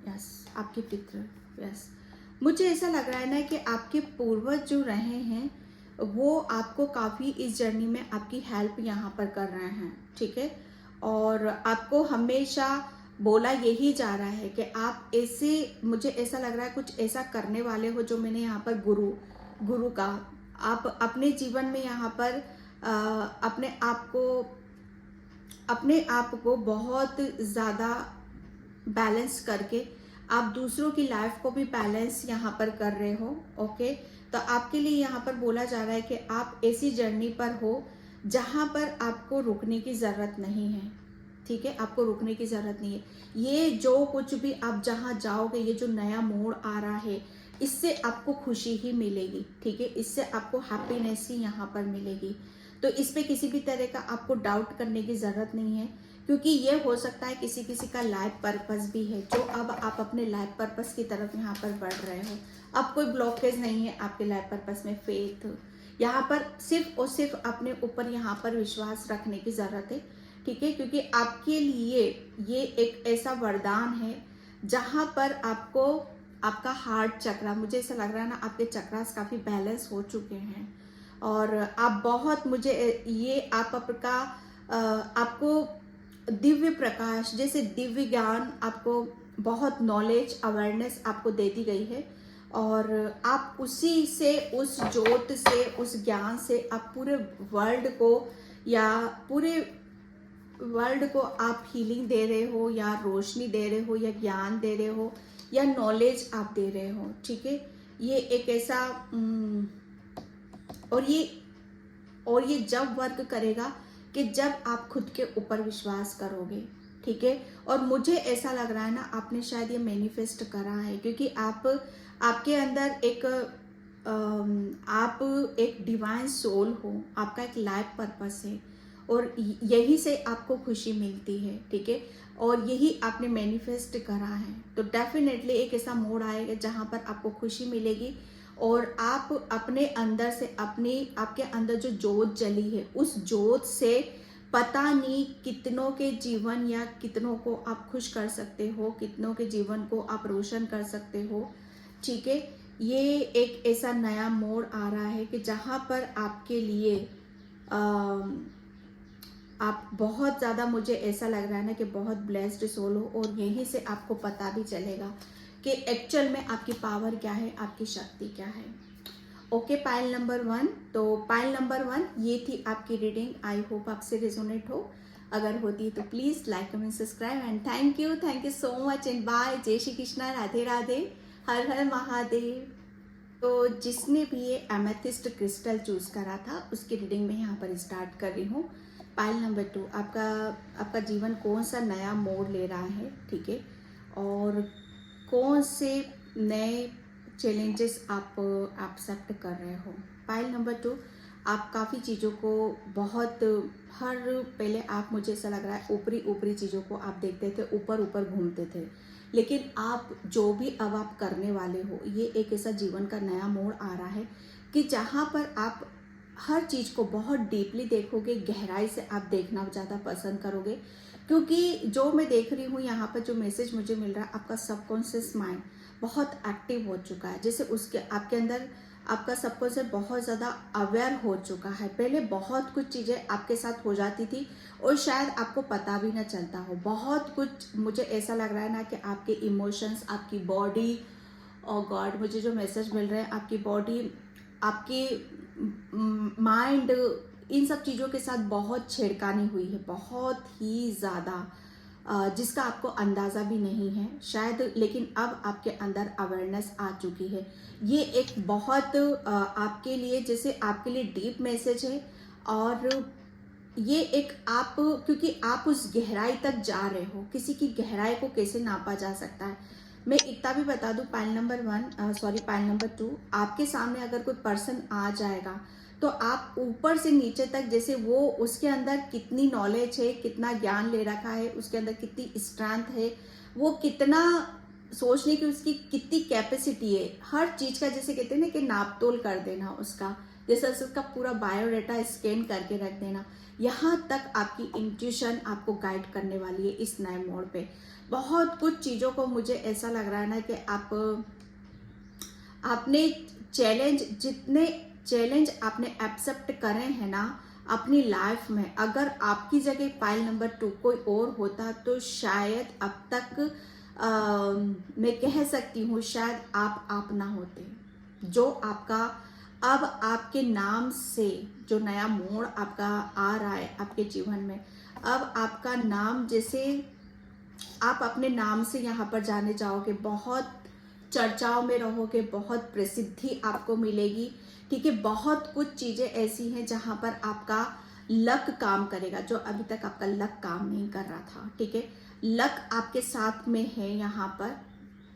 [SPEAKER 1] यस, आपके पितृ, यस, मुझे ऐसा लग रहा है ना कि आपके पूर्वज जो रहे हैं वो आपको काफ़ी इस जर्नी में आपकी हेल्प यहाँ पर कर रहे हैं। ठीक है, और आपको हमेशा बोला यही जा रहा है कि आप ऐसे, मुझे ऐसा लग रहा है कुछ ऐसा करने वाले हो जो मैंने यहाँ पर गुरु का, आप अपने जीवन में यहाँ पर अपने आप को बहुत ज़्यादा बैलेंस करके आप दूसरों की लाइफ को भी बैलेंस यहाँ पर कर रहे हो। ओके, तो आपके लिए यहाँ पर बोला जा रहा है कि आप ऐसी जर्नी पर हो जहाँ पर आपको रुकने की ज़रूरत नहीं है। ठीक है, आपको रुकने की ज़रूरत नहीं है। ये जो कुछ भी आप जहाँ जाओगे, ये जो नया मोड़ आ रहा है, इससे आपको खुशी ही मिलेगी। ठीक है, इससे आपको हैप्पीनेस ही यहाँ पर मिलेगी। तो इस पे किसी भी तरह का आपको डाउट करने की ज़रूरत नहीं है, क्योंकि ये हो सकता है किसी किसी का लाइफ पर्पस भी है जो अब आप अपने लाइफ पर्पस की तरफ यहाँ पर बढ़ रहे हो। अब कोई ब्लॉकेज नहीं है आपके लाइफ पर्पस में। फेथ, यहाँ पर सिर्फ और सिर्फ अपने ऊपर यहाँ पर विश्वास रखने की ज़रूरत है। ठीक है, क्योंकि आपके लिए ये एक ऐसा वरदान है जहाँ पर आपको आपका हार्ट चक्रा, मुझे ऐसा लग रहा है ना आपके चक्रास काफ़ी बैलेंस हो चुके हैं। और आप बहुत, मुझे ये आपको दिव्य प्रकाश, जैसे दिव्य ज्ञान, आपको बहुत नॉलेज, अवेयरनेस आपको दे दी गई है। और आप उसी से, उस ज्योत से, उस ज्ञान से आप पूरे वर्ल्ड को, या पूरे वर्ल्ड को आप हीलिंग दे रहे हो, या रोशनी दे रहे हो, या ज्ञान दे रहे हो, या नॉलेज आप दे रहे हो। ठीक है, ये एक ऐसा और ये जब वर्क करेगा कि जब आप खुद के ऊपर विश्वास करोगे। ठीक है, और मुझे ऐसा लग रहा है ना आपने शायद ये मैनिफेस्ट करा है, क्योंकि आपके अंदर आप एक डिवाइन सोल हो, आपका एक लाइफ पर्पस है, और यही से आपको खुशी मिलती है। ठीक है, और यही आपने मैनिफेस्ट करा है। तो डेफिनेटली एक ऐसा मोड़ आएगा जहाँ पर आपको खुशी मिलेगी, और आप अपने अंदर से, आपके अंदर जो जोत जली है, उस जोत से पता नहीं कितनों के जीवन, या कितनों को आप खुश कर सकते हो, कितनों के जीवन को आप रोशन कर सकते हो। ठीक है, ये एक ऐसा नया मोड़ आ रहा है कि जहाँ पर आपके लिए आप बहुत ज़्यादा, मुझे ऐसा लग रहा है ना कि बहुत ब्लेस्ड सोल हो, और यहीं से आपको पता भी चलेगा कि एक्चुअल में आपकी पावर क्या है, आपकी शक्ति क्या है। Okay, pile number 1। तो पाइल नंबर 1 ये थी आपकी रीडिंग। आई होप आपसे रिजोनेट हो। अगर होती है तो please like comment subscribe and thank you so much and bye. जय श्री कृष्णा, राधे राधे, हर हर महादेव। तो जिसने भी ये एमेथिस्ट क्रिस्टल चूज़ करा था उसकी रीडिंग में यहाँ पर स्टार्ट कर रही हूँ। पाइल नंबर 2, आपका जीवन कौन सा नया मोड़ ले रहा है, ठीक है, और कौन से नए चैलेंजेस आप एक्सेप्ट कर रहे हो। पाइल नंबर 2, आप काफ़ी चीज़ों को पहले आप, मुझे ऐसा लग रहा है, ऊपरी चीज़ों को आप देखते थे, ऊपर घूमते थे, लेकिन आप जो भी अब आप करने वाले हो, ये एक ऐसा जीवन का नया मोड़ आ रहा है कि जहाँ पर आप हर चीज़ को बहुत डीपली देखोगे, गहराई से आप देखना ज़्यादा पसंद करोगे। क्योंकि जो मैं देख रही हूँ यहाँ पर, जो मैसेज मुझे मिल रहा है, आपका सबकॉन्शियस माइंड बहुत एक्टिव हो चुका है। जैसे उसके आपके अंदर आपका सबकॉन्शियस बहुत ज़्यादा अवेयर हो चुका है। पहले बहुत कुछ चीज़ें आपके साथ हो जाती थी और शायद आपको पता भी ना चलता हो। बहुत कुछ मुझे ऐसा लग रहा है ना कि आपके इमोशंस, आपकी बॉडी, और गॉड, मुझे जो मैसेज मिल रहे हैं, आपकी बॉडी, आपके माइंड, इन सब चीज़ों के साथ बहुत छेड़खानी हुई है, बहुत ही ज़्यादा, जिसका आपको अंदाज़ा भी नहीं है शायद, लेकिन अब आपके अंदर अवेयरनेस आ चुकी है। ये एक बहुत आपके लिए, जैसे आपके लिए डीप मैसेज है, और ये एक आप, क्योंकि आप उस गहराई तक जा रहे हो। किसी की गहराई को कैसे नापा जा सकता है, मैं इतना भी बता दूं। पाइल नंबर 2, आपके सामने अगर कोई पर्सन आ जाएगा तो आप ऊपर से नीचे तक, जैसे वो, उसके अंदर कितनी नॉलेज है, कितना ज्ञान ले रखा है, उसके अंदर कितनी स्ट्रेंथ है, वो कितना सोचने की उसकी कितनी कैपेसिटी है, हर चीज़ का, जैसे कहते हैं ना कि नाप तोल कर देना उसका, जैसे उसका पूरा बायोडाटा स्कैन करके रख देना। यहाँ तक आपकी इंट्यूशन आपको गाइड करने वाली है इस नए मोड़ पे। बहुत कुछ चीज़ों को मुझे ऐसा लग रहा है ना कि आपने जितने चैलेंज आपने एक्सेप्ट करे हैं ना अपनी लाइफ में, अगर आपकी जगह पाइल नंबर 2 कोई और होता तो शायद अब तक मैं कह सकती हूँ, शायद आप ना होते। जो आपका अब आपके नाम से जो नया मोड़ आपका आ रहा है आपके जीवन में, अब आपका नाम, जैसे आप अपने नाम से यहाँ पर जाने जाओगे, बहुत चर्चाओं में रहोगे, बहुत प्रसिद्धि आपको मिलेगी, ठीक है। बहुत कुछ चीज़ें ऐसी हैं जहाँ पर आपका लक काम करेगा, जो अभी तक आपका लक काम नहीं कर रहा था, ठीक है। लक आपके साथ में है यहाँ पर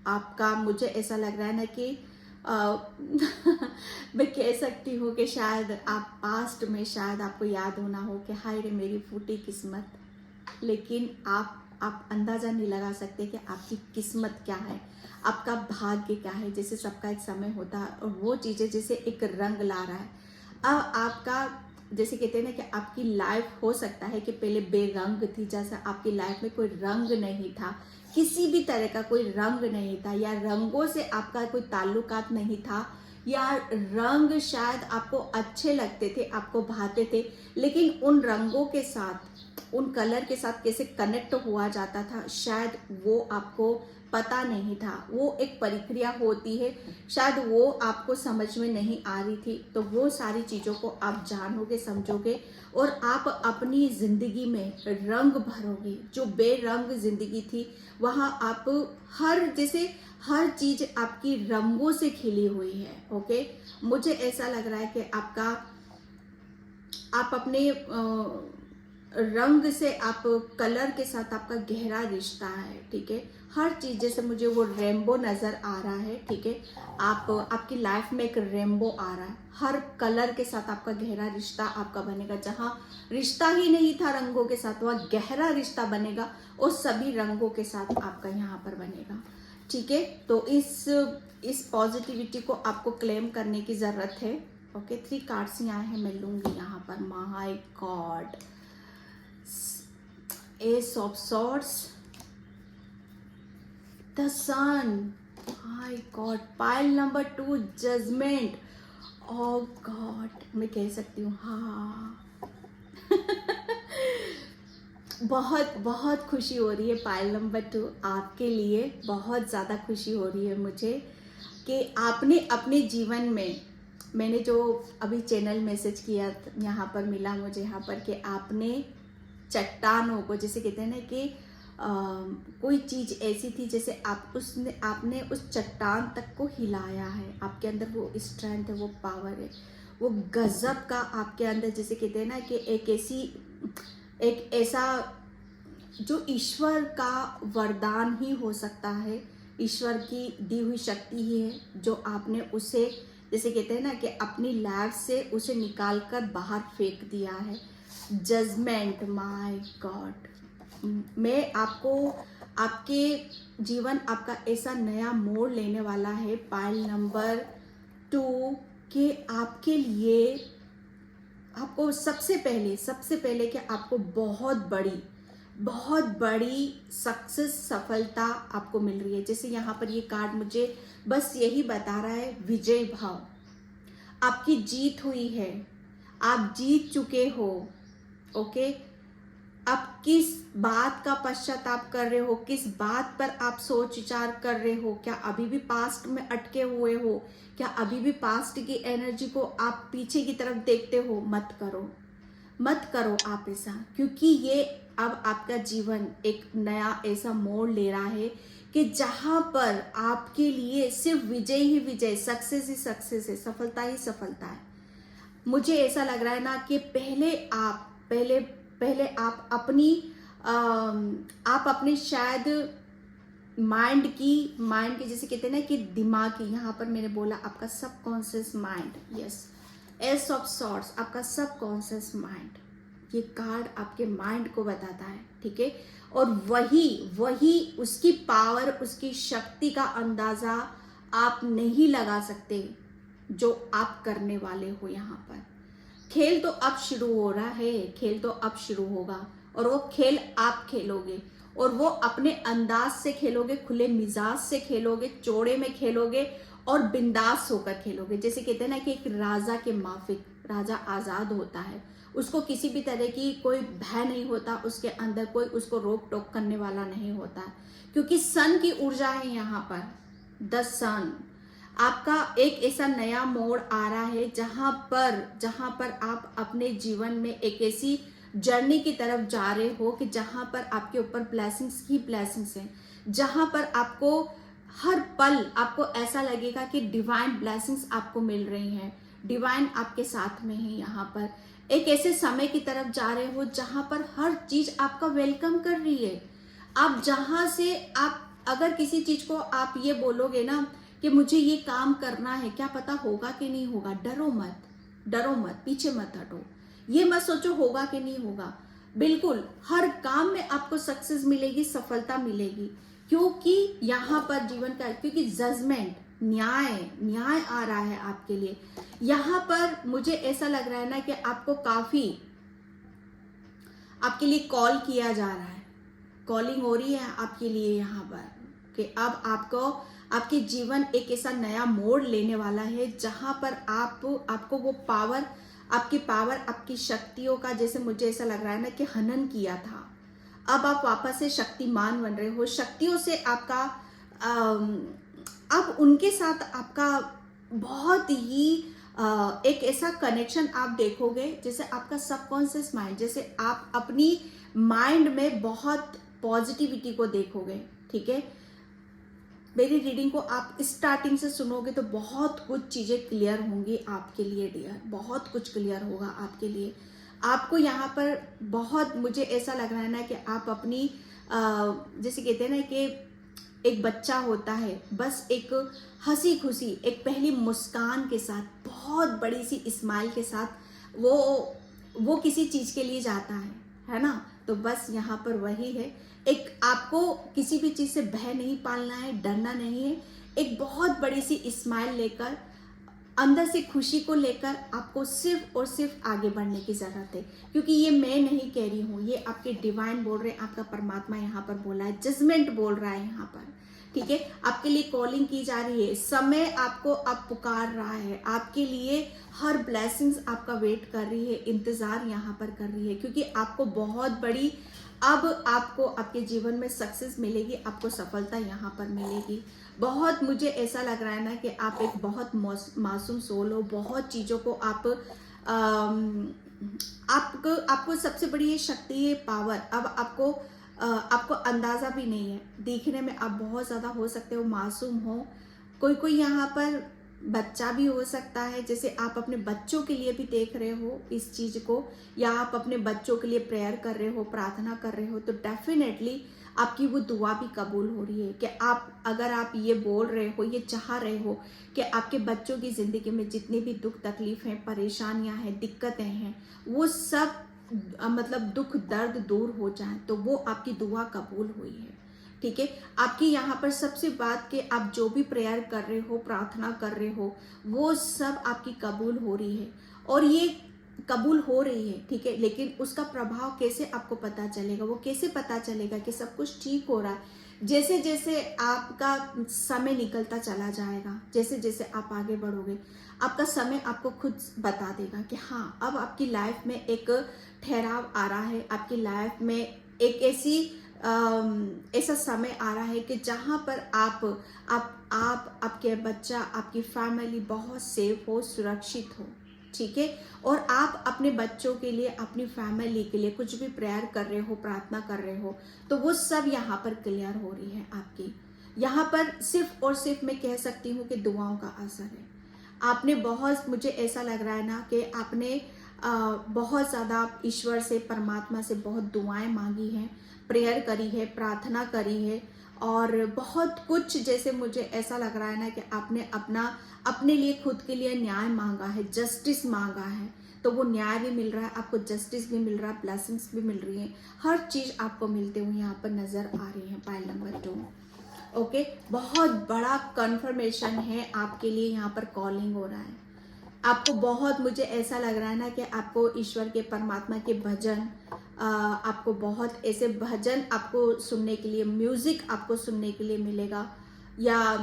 [SPEAKER 1] आपका। मुझे ऐसा लग रहा है ना कि मैं कह सकती हूँ कि शायद आप पास्ट में, शायद आपको याद होना हो कि हाय रे मेरी फूटी किस्मत, लेकिन आप अंदाज़ा नहीं लगा सकते कि आपकी किस्मत क्या है, आपका भाग्य क्या है। जैसे सबका एक समय होता है और वो चीज़ें जैसे एक रंग ला रहा है। अब आपका, जैसे कहते हैं ना कि आपकी लाइफ हो सकता है कि पहले बेरंग थी, जैसा आपकी लाइफ में कोई रंग नहीं था, किसी भी तरह का कोई रंग नहीं था, या रंगों से आपका कोई ताल्लुकात नहीं था, या रंग शायद आपको अच्छे लगते थे, आपको भाते थे, लेकिन उन रंगों के साथ, उन कलर के साथ कैसे कनेक्ट हुआ जाता था शायद वो आपको पता नहीं था। वो एक प्रक्रिया होती है, शायद वो आपको समझ में नहीं आ रही थी। तो वो सारी चीज़ों को आप जानोगे, समझोगे, और आप अपनी ज़िंदगी में रंग भरोगे। जो बेरंग ज़िंदगी थी वहाँ आप हर चीज़ आपकी रंगों से खिली हुई है, ओके। मुझे ऐसा लग रहा है कि आप अपने रंग से, आप कलर के साथ आपका गहरा रिश्ता है, ठीक है। हर चीज़, जैसे मुझे वो रेनबो नज़र आ रहा है, ठीक है। आपकी लाइफ में एक रेनबो आ रहा है, हर कलर के साथ आपका गहरा रिश्ता आपका बनेगा। जहाँ रिश्ता ही नहीं था रंगों के साथ, वहाँ गहरा रिश्ता बनेगा और सभी रंगों के साथ आपका यहाँ पर बनेगा, ठीक है। तो इस पॉजिटिविटी को आपको क्लेम करने की ज़रूरत है, ओके। 3 कार्ड्स ही आए हैं, मैं लूँगी यहाँ पर। My God, Ace of Swords, the Sun, my God, pile number 2, Judgment, oh God, मैं कह सकती हूँ हाँ। बहुत खुशी हो रही है पाइल नंबर 2 आपके लिए, बहुत ज़्यादा खुशी हो रही है मुझे कि आपने अपने जीवन में, मैंने जो अभी चैनल मैसेज किया यहाँ पर मिला मुझे यहाँ पर, कि आपने चट्टानों को, जैसे कहते हैं ना कि कोई चीज़ ऐसी थी जैसे आपने उस चट्टान तक को हिलाया है। आपके अंदर वो स्ट्रेंथ है, वो पावर है, वो गजब का आपके अंदर, जैसे कहते हैं ना कि एक ऐसा जो ईश्वर का वरदान ही हो सकता है, ईश्वर की दी हुई शक्ति ही है जो आपने उसे, जैसे कहते हैं ना कि अपनी लैब से उसे निकाल कर बाहर फेंक दिया है। जजमेंट, माय गॉड, मैं आपको, आपके जीवन आपका ऐसा नया मोड़ लेने वाला है पाइल नंबर 2 कि आपके लिए, आपको सबसे पहले कि आपको बहुत बड़ी सक्सेस, सफलता आपको मिल रही है। जैसे यहाँ पर ये कार्ड मुझे बस यही बता रहा है, विजय भाव, आपकी जीत हुई है, आप जीत चुके हो। ओके, आप किस बात का पश्चाताप कर रहे हो, किस बात पर आप सोच विचार कर रहे हो, क्या अभी भी पास्ट में अटके हुए हो, क्या अभी भी पास्ट की एनर्जी को आप पीछे की तरफ देखते हो? मत करो आप ऐसा, क्योंकि ये अब आपका जीवन एक नया ऐसा मोड़ ले रहा है कि जहां पर आपके लिए सिर्फ विजय ही विजय, सक्सेस ही सक्सेस है, सफलता ही सफलता है। मुझे ऐसा लग रहा है ना कि पहले आप अपनी शायद माइंड की जैसे कहते हैं ना कि दिमाग की, यहाँ पर मैंने बोला आपका subconscious mind, yes, S of sorts, आपका सबकॉन्शियस माइंड, ये कार्ड आपके माइंड को बताता है, ठीक है। और वही उसकी पावर, उसकी शक्ति का अंदाजा आप नहीं लगा सकते जो आप करने वाले हो। यहाँ पर खेल तो अब शुरू हो रहा है, खेल तो अब शुरू होगा, और वो खेल आप खेलोगे, और वो अपने अंदाज से खेलोगे, खुले मिजाज से खेलोगे, चौड़े में खेलोगे और बिंदास होकर खेलोगे। जैसे कहते हैं ना कि एक राजा के माफिक, राजा आजाद होता है, उसको किसी भी तरह की कोई भय नहीं होता, उसके अंदर कोई उसको रोक टोक करने वाला नहीं होता, क्योंकि सन की ऊर्जा है यहाँ पर, द सन। आपका एक ऐसा नया मोड़ आ रहा है जहां पर आप अपने जीवन में एक ऐसी जर्नी की तरफ जा रहे हो कि जहां पर आपके ऊपर ब्लेसिंग्स ही ब्लेसिंग्स हैं, जहां पर आपको हर पल आपको ऐसा लगेगा कि डिवाइन ब्लेसिंग्स आपको मिल रही हैं, डिवाइन आपके साथ में है। यहाँ पर एक ऐसे समय की तरफ जा रहे हो जहां पर हर चीज आपका वेलकम कर रही है। आप जहां से, आप अगर किसी चीज को आप ये बोलोगे ना कि मुझे ये काम करना है, क्या पता होगा कि नहीं होगा, डरो मत, पीछे मत हटो, ये मत सोचो होगा कि नहीं होगा। बिल्कुल हर काम में आपको सक्सेस मिलेगी, सफलता मिलेगी, क्योंकि यहाँ पर जीवन का, क्योंकि जजमेंट, न्याय आ रहा है आपके लिए। यहाँ पर मुझे ऐसा लग रहा है ना कि आपको काफी आपके लिए कॉल किया जा रहा है, कॉलिंग हो रही है आपके लिए यहाँ पर कि अब आपके जीवन एक ऐसा नया मोड़ लेने वाला है जहां पर आपको वो पावर, आपकी शक्तियों का, जैसे मुझे ऐसा लग रहा है ना कि हनन किया था, अब आप वापस से शक्तिमान बन रहे हो। शक्तियों से आपका अब उनके साथ आपका बहुत ही एक ऐसा कनेक्शन आप देखोगे, जैसे आपका सबकॉन्शियस माइंड, जैसे आप अपनी माइंड में बहुत पॉजिटिविटी को देखोगे, ठीक है। मेरी रीडिंग को आप स्टार्टिंग से सुनोगे तो बहुत कुछ चीज़ें क्लियर होंगी आपके लिए डियर, बहुत कुछ क्लियर होगा आपके लिए। आपको यहाँ पर बहुत, मुझे ऐसा लग रहा है ना कि आप अपनी जैसे कहते हैं ना कि एक बच्चा होता है, बस एक हंसी खुशी, एक पहली मुस्कान के साथ, बहुत बड़ी सी स्माइल के साथ वो किसी चीज़ के लिए जाता है ना। तो बस यहाँ पर वही है, एक आपको किसी भी चीज़ से भय नहीं पालना है, डरना नहीं है, एक बहुत बड़ी सी स्माइल लेकर, अंदर से खुशी को लेकर आपको सिर्फ और सिर्फ आगे बढ़ने की ज़रूरत है। क्योंकि ये मैं नहीं कह रही हूँ, ये आपके डिवाइन बोल रहे हैं, आपका परमात्मा यहाँ पर बोला है, जजमेंट बोल रहा है यहाँ पर, ठीक है। आपके लिए कॉलिंग की जा रही है, समय आपको अब पुकार रहा है, आपके लिए हर ब्लेसिंग्स आपका वेट कर रही है, इंतज़ार यहाँ पर कर रही है, क्योंकि आपको बहुत बड़ी, अब आपको आपके जीवन में सक्सेस मिलेगी, आपको सफलता यहाँ पर मिलेगी। बहुत, मुझे ऐसा लग रहा है ना कि आप एक बहुत मासूम सोल हो, बहुत चीज़ों को आप आपको आपको सबसे बड़ी ये शक्ति, ये पावर अब आपको अंदाज़ा भी नहीं है। देखने में आप बहुत ज़्यादा हो सकते हो मासूम हो, कोई यहाँ पर बच्चा भी हो सकता है, जैसे आप अपने बच्चों के लिए भी देख रहे हो इस चीज़ को, या आप अपने बच्चों के लिए प्रेयर कर रहे हो, प्रार्थना कर रहे हो, तो डेफिनेटली आपकी वो दुआ भी कबूल हो रही है कि अगर आप ये बोल रहे हो, ये चाह रहे हो कि आपके बच्चों की ज़िंदगी में जितनी भी दुख तकलीफ हैं, परेशानियां हैं, दिक्कतें हैं, वो सब मतलब दुख दर्द दूर हो जाए, तो वो आपकी दुआ कबूल हुई है। ठीक है, आपकी यहाँ पर सबसे बात कि आप जो भी प्रेयर कर रहे हो, प्रार्थना कर रहे हो, वो सब आपकी कबूल हो रही है, और ये कबूल हो रही है। ठीक है, लेकिन उसका प्रभाव कैसे आपको पता चलेगा, वो कैसे पता चलेगा कि सब कुछ ठीक हो रहा है? जैसे जैसे आपका समय निकलता चला जाएगा, जैसे जैसे आप आगे बढ़ोगे, आपका समय आपको खुद बता देगा कि हाँ, अब आपकी लाइफ में एक ठहराव आ रहा है, आपकी लाइफ में एक ऐसा समय आ रहा है कि जहाँ पर आपके बच्चा, आपकी फैमिली बहुत सेफ हो, सुरक्षित हो। ठीक है, और आप अपने बच्चों के लिए, अपनी फैमिली के लिए कुछ भी प्रेयर कर रहे हो, प्रार्थना कर रहे हो, तो वो सब यहाँ पर क्लियर हो रही है आपकी। यहाँ पर सिर्फ और सिर्फ मैं कह सकती हूँ कि दुआओं का असर है। आपने बहुत, मुझे ऐसा लग रहा है ना कि आपने बहुत ज़्यादा ईश्वर से, परमात्मा से बहुत दुआएं मांगी हैं, प्रेयर करी है, प्रार्थना करी है, और बहुत कुछ, जैसे मुझे ऐसा लग रहा है ना कि आपने अपने लिए, खुद के लिए न्याय मांगा है, जस्टिस मांगा है, तो वो न्याय भी मिल रहा है आपको, जस्टिस भी मिल रहा है, ब्लेसिंग्स भी मिल रही है, हर चीज़ आपको मिलते हुए यहाँ पर नज़र आ रही है। पाइल नंबर 2, ओके, बहुत बड़ा कन्फर्मेशन है आपके लिए, यहाँ पर कॉलिंग हो रहा है आपको बहुत। मुझे ऐसा लग रहा है ना कि आपको ईश्वर के, परमात्मा के भजन, आपको बहुत ऐसे भजन आपको सुनने के लिए, म्यूजिक आपको सुनने के लिए मिलेगा, या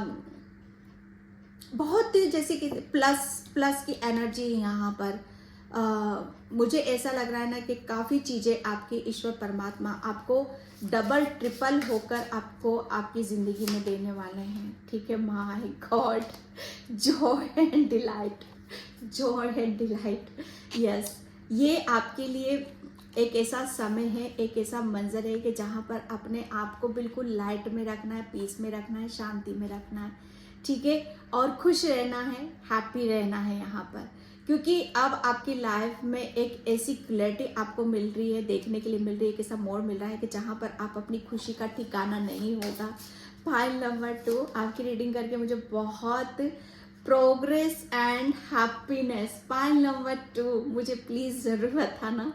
[SPEAKER 1] बहुत जैसे कि प्लस की एनर्जी यहाँ पर। मुझे ऐसा लग रहा है ना कि काफ़ी चीज़ें आपके ईश्वर परमात्मा आपको डबल ट्रिपल होकर आपको आपकी ज़िंदगी में देने वाले हैं। ठीक है, my God, Joy and delight, Joy and delight, yes, ये आपके लिए एक ऐसा समय है, एक ऐसा मंजर है कि जहाँ पर अपने आप को बिल्कुल लाइट में रखना है, पीस में रखना है, शांति में रखना है। ठीक है, और खुश रहना है, हैप्पी रहना है यहाँ पर, क्योंकि अब आपकी लाइफ में एक ऐसी क्लैरिटी आपको मिल रही है, देखने के लिए मिल रही है, एक ऐसा मोड़ मिल रहा है कि जहाँ पर आप अपनी खुशी का ठिकाना नहीं होगा। फाइल नंबर 2, आपकी रीडिंग करके मुझे बहुत progress and happiness. Pile number 2 मुझे प्लीज़ ज़रूर बताना।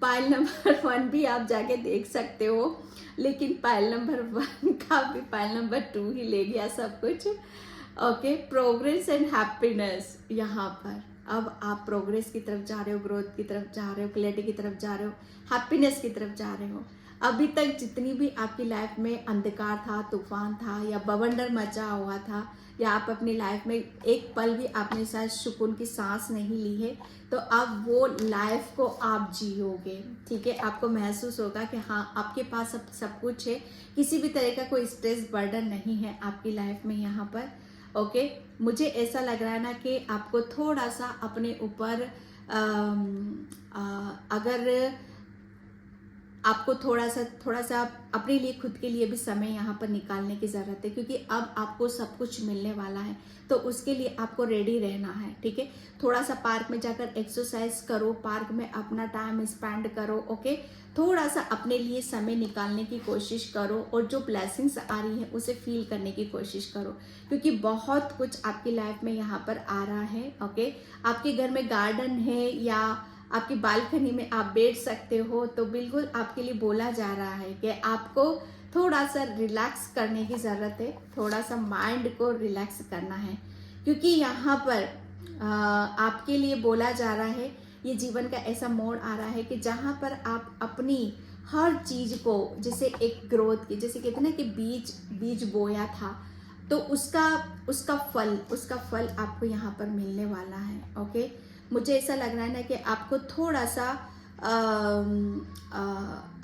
[SPEAKER 1] पाइल नंबर 1 भी आप जाके देख सकते हो, लेकिन पाइल नंबर 1 का भी पाइल नंबर 2 ही ले गया सब कुछ। ओके, प्रोग्रेस एंड हैप्पीनेस, यहाँ पर अब आप प्रोग्रेस की तरफ जा रहे हो, ग्रोथ की तरफ जा रहे हो, क्लैरिटी की तरफ जा रहे हो, हैप्पीनेस की तरफ जा रहे हो। अभी तक जितनी भी आपकी लाइफ में अंधकार था, तूफान था, या बवंडर मचा हुआ था, या आप अपनी लाइफ में एक पल भी आपने शायद सुकून की सांस नहीं ली है, तो अब वो लाइफ को आप जियोगे। ठीक है, आपको महसूस होगा कि हाँ, आपके पास अब सब कुछ है, किसी भी तरह का कोई स्ट्रेस बर्डन नहीं है आपकी लाइफ में यहाँ पर। ओके, मुझे ऐसा लग रहा है ना कि आपको थोड़ा सा अपने ऊपर अगर आपको थोड़ा सा अपने लिए, खुद के लिए भी समय यहाँ पर निकालने की ज़रूरत है, क्योंकि अब आपको सब कुछ मिलने वाला है, तो उसके लिए आपको रेडी रहना है। ठीक है, थोड़ा सा पार्क में जाकर एक्सरसाइज करो, पार्क में अपना टाइम स्पेंड करो। ओके, थोड़ा सा अपने लिए समय निकालने की कोशिश करो, और जो ब्लेसिंग्स आ रही है उसे फील करने की कोशिश करो, क्योंकि बहुत कुछ आपकी लाइफ में यहाँ पर आ रहा है। ओके, आपके घर में गार्डन है या आपकी बालकनी में आप बैठ सकते हो, तो बिल्कुल आपके लिए बोला जा रहा है कि आपको थोड़ा सा रिलैक्स करने की ज़रूरत है, थोड़ा सा माइंड को रिलैक्स करना है, क्योंकि यहाँ पर आपके लिए बोला जा रहा है, ये जीवन का ऐसा मोड़ आ रहा है कि जहाँ पर आप अपनी हर चीज़ को, जैसे एक ग्रोथ की, जैसे कहते हैं ना कि बीज बोया था, तो उसका फल आपको यहाँ पर मिलने वाला है। ओके, मुझे ऐसा लग रहा है ना कि आपको थोड़ा सा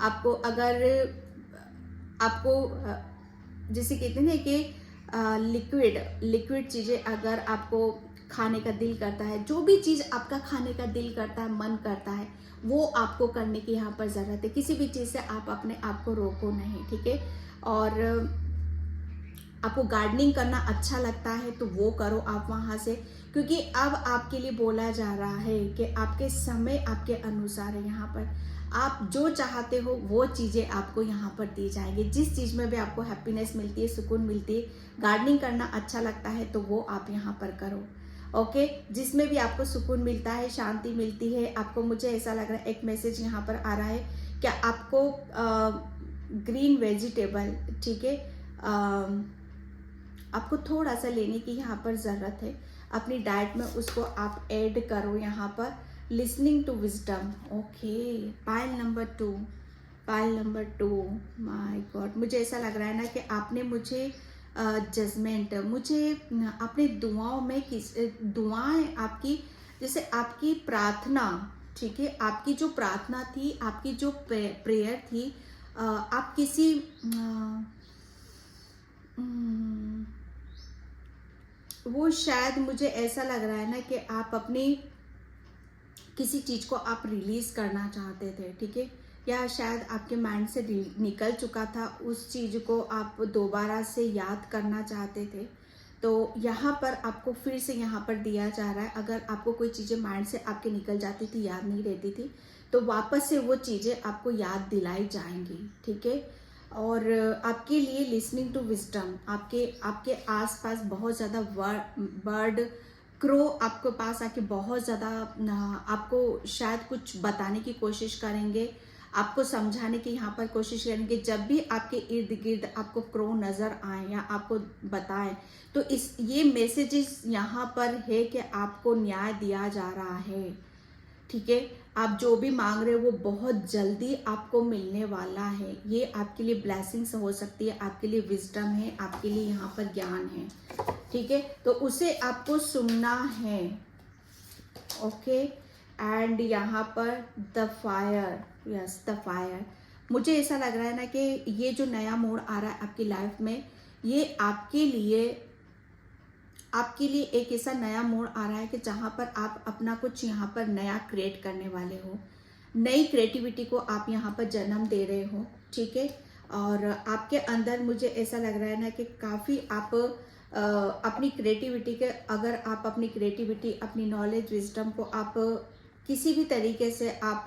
[SPEAKER 1] आपको अगर आपको जैसे कहते हैं ना कि लिक्विड चीज़ें अगर आपको खाने का दिल करता है, जो भी चीज़ आपका खाने का दिल करता है, मन करता है, वो आपको करने की यहाँ पर ज़रूरत है। किसी भी चीज़ से आप अपने आप को रोको नहीं, ठीक है। और आपको गार्डनिंग करना अच्छा लगता है तो वो करो आप वहाँ से, क्योंकि अब आपके लिए बोला जा रहा है कि आपके समय आपके अनुसार है। यहाँ पर आप जो चाहते हो वो चीज़ें आपको यहाँ पर दी जाएंगी। जिस चीज़ में भी आपको हैप्पीनेस मिलती है, सुकून मिलती है, गार्डनिंग करना अच्छा लगता है तो वो आप यहाँ पर करो। ओके, जिसमें भी आपको सुकून मिलता है, शांति मिलती है आपको। मुझे ऐसा लग रहा है, एक मैसेज यहाँ पर आ रहा है, क्या आपको ग्रीन वेजिटेबल, ठीक है, आपको थोड़ा सा लेने की यहाँ पर ज़रूरत है अपनी डाइट में, उसको आप ऐड करो यहाँ पर। Listening to wisdom, okay, pile number two, my god, मुझे ऐसा लग रहा है ना कि आपने मुझे जजमेंट, मुझे अपने दुआओं में दुआएं आपकी, जैसे आपकी प्रार्थना, ठीक है, आपकी जो प्रार्थना थी, आपकी जो प्रेयर थी, आप किसी वो शायद मुझे ऐसा लग रहा है ना कि आप अपनी किसी चीज़ को आप रिलीज करना चाहते थे, ठीक है, या शायद आपके माइंड से निकल चुका था, उस चीज़ को आप दोबारा से याद करना चाहते थे। तो यहाँ पर आपको फिर से यहाँ पर दिया जा रहा है, अगर आपको कोई चीज़ें माइंड से आपके निकल जाती थी, याद नहीं रहती थी, तो वापस से वो चीज़ें आपको याद दिलाई जाएंगी, ठीक है। और आपके लिए लिसनिंग टू विजडम, आपके आसपास बहुत ज़्यादा बर्ड, क्रो आपके पास आके बहुत ज़्यादा आपको शायद कुछ बताने की कोशिश करेंगे, आपको समझाने की यहाँ पर कोशिश करेंगे। जब भी आपके इर्द गिर्द आपको क्रो नज़र आए या आपको बताएं, तो ये मैसेजेस यहाँ पर है कि आपको न्याय दिया जा रहा है, ठीक है। आप जो भी मांग रहे हो वो बहुत जल्दी आपको मिलने वाला है। ये आपके लिए ब्लेसिंग्स हो सकती है, आपके लिए विजडम है, आपके लिए यहाँ पर ज्ञान है, ठीक है। तो उसे आपको सुनना है, ओके। एंड यहाँ पर the fire, yes the fire, मुझे ऐसा लग रहा है ना कि ये जो नया मोड़ आ रहा है आपकी लाइफ में, ये आपके लिए एक ऐसा नया मोड़ आ रहा है कि जहाँ पर आप अपना कुछ यहाँ पर नया क्रिएट करने वाले हो, नई क्रिएटिविटी को आप यहाँ पर जन्म दे रहे हो, ठीक है। और आपके अंदर मुझे ऐसा लग रहा है ना कि काफ़ी आप अपनी क्रिएटिविटी के, अगर आप अपनी क्रिएटिविटी, अपनी नॉलेज, विजडम को आप किसी भी तरीके से आप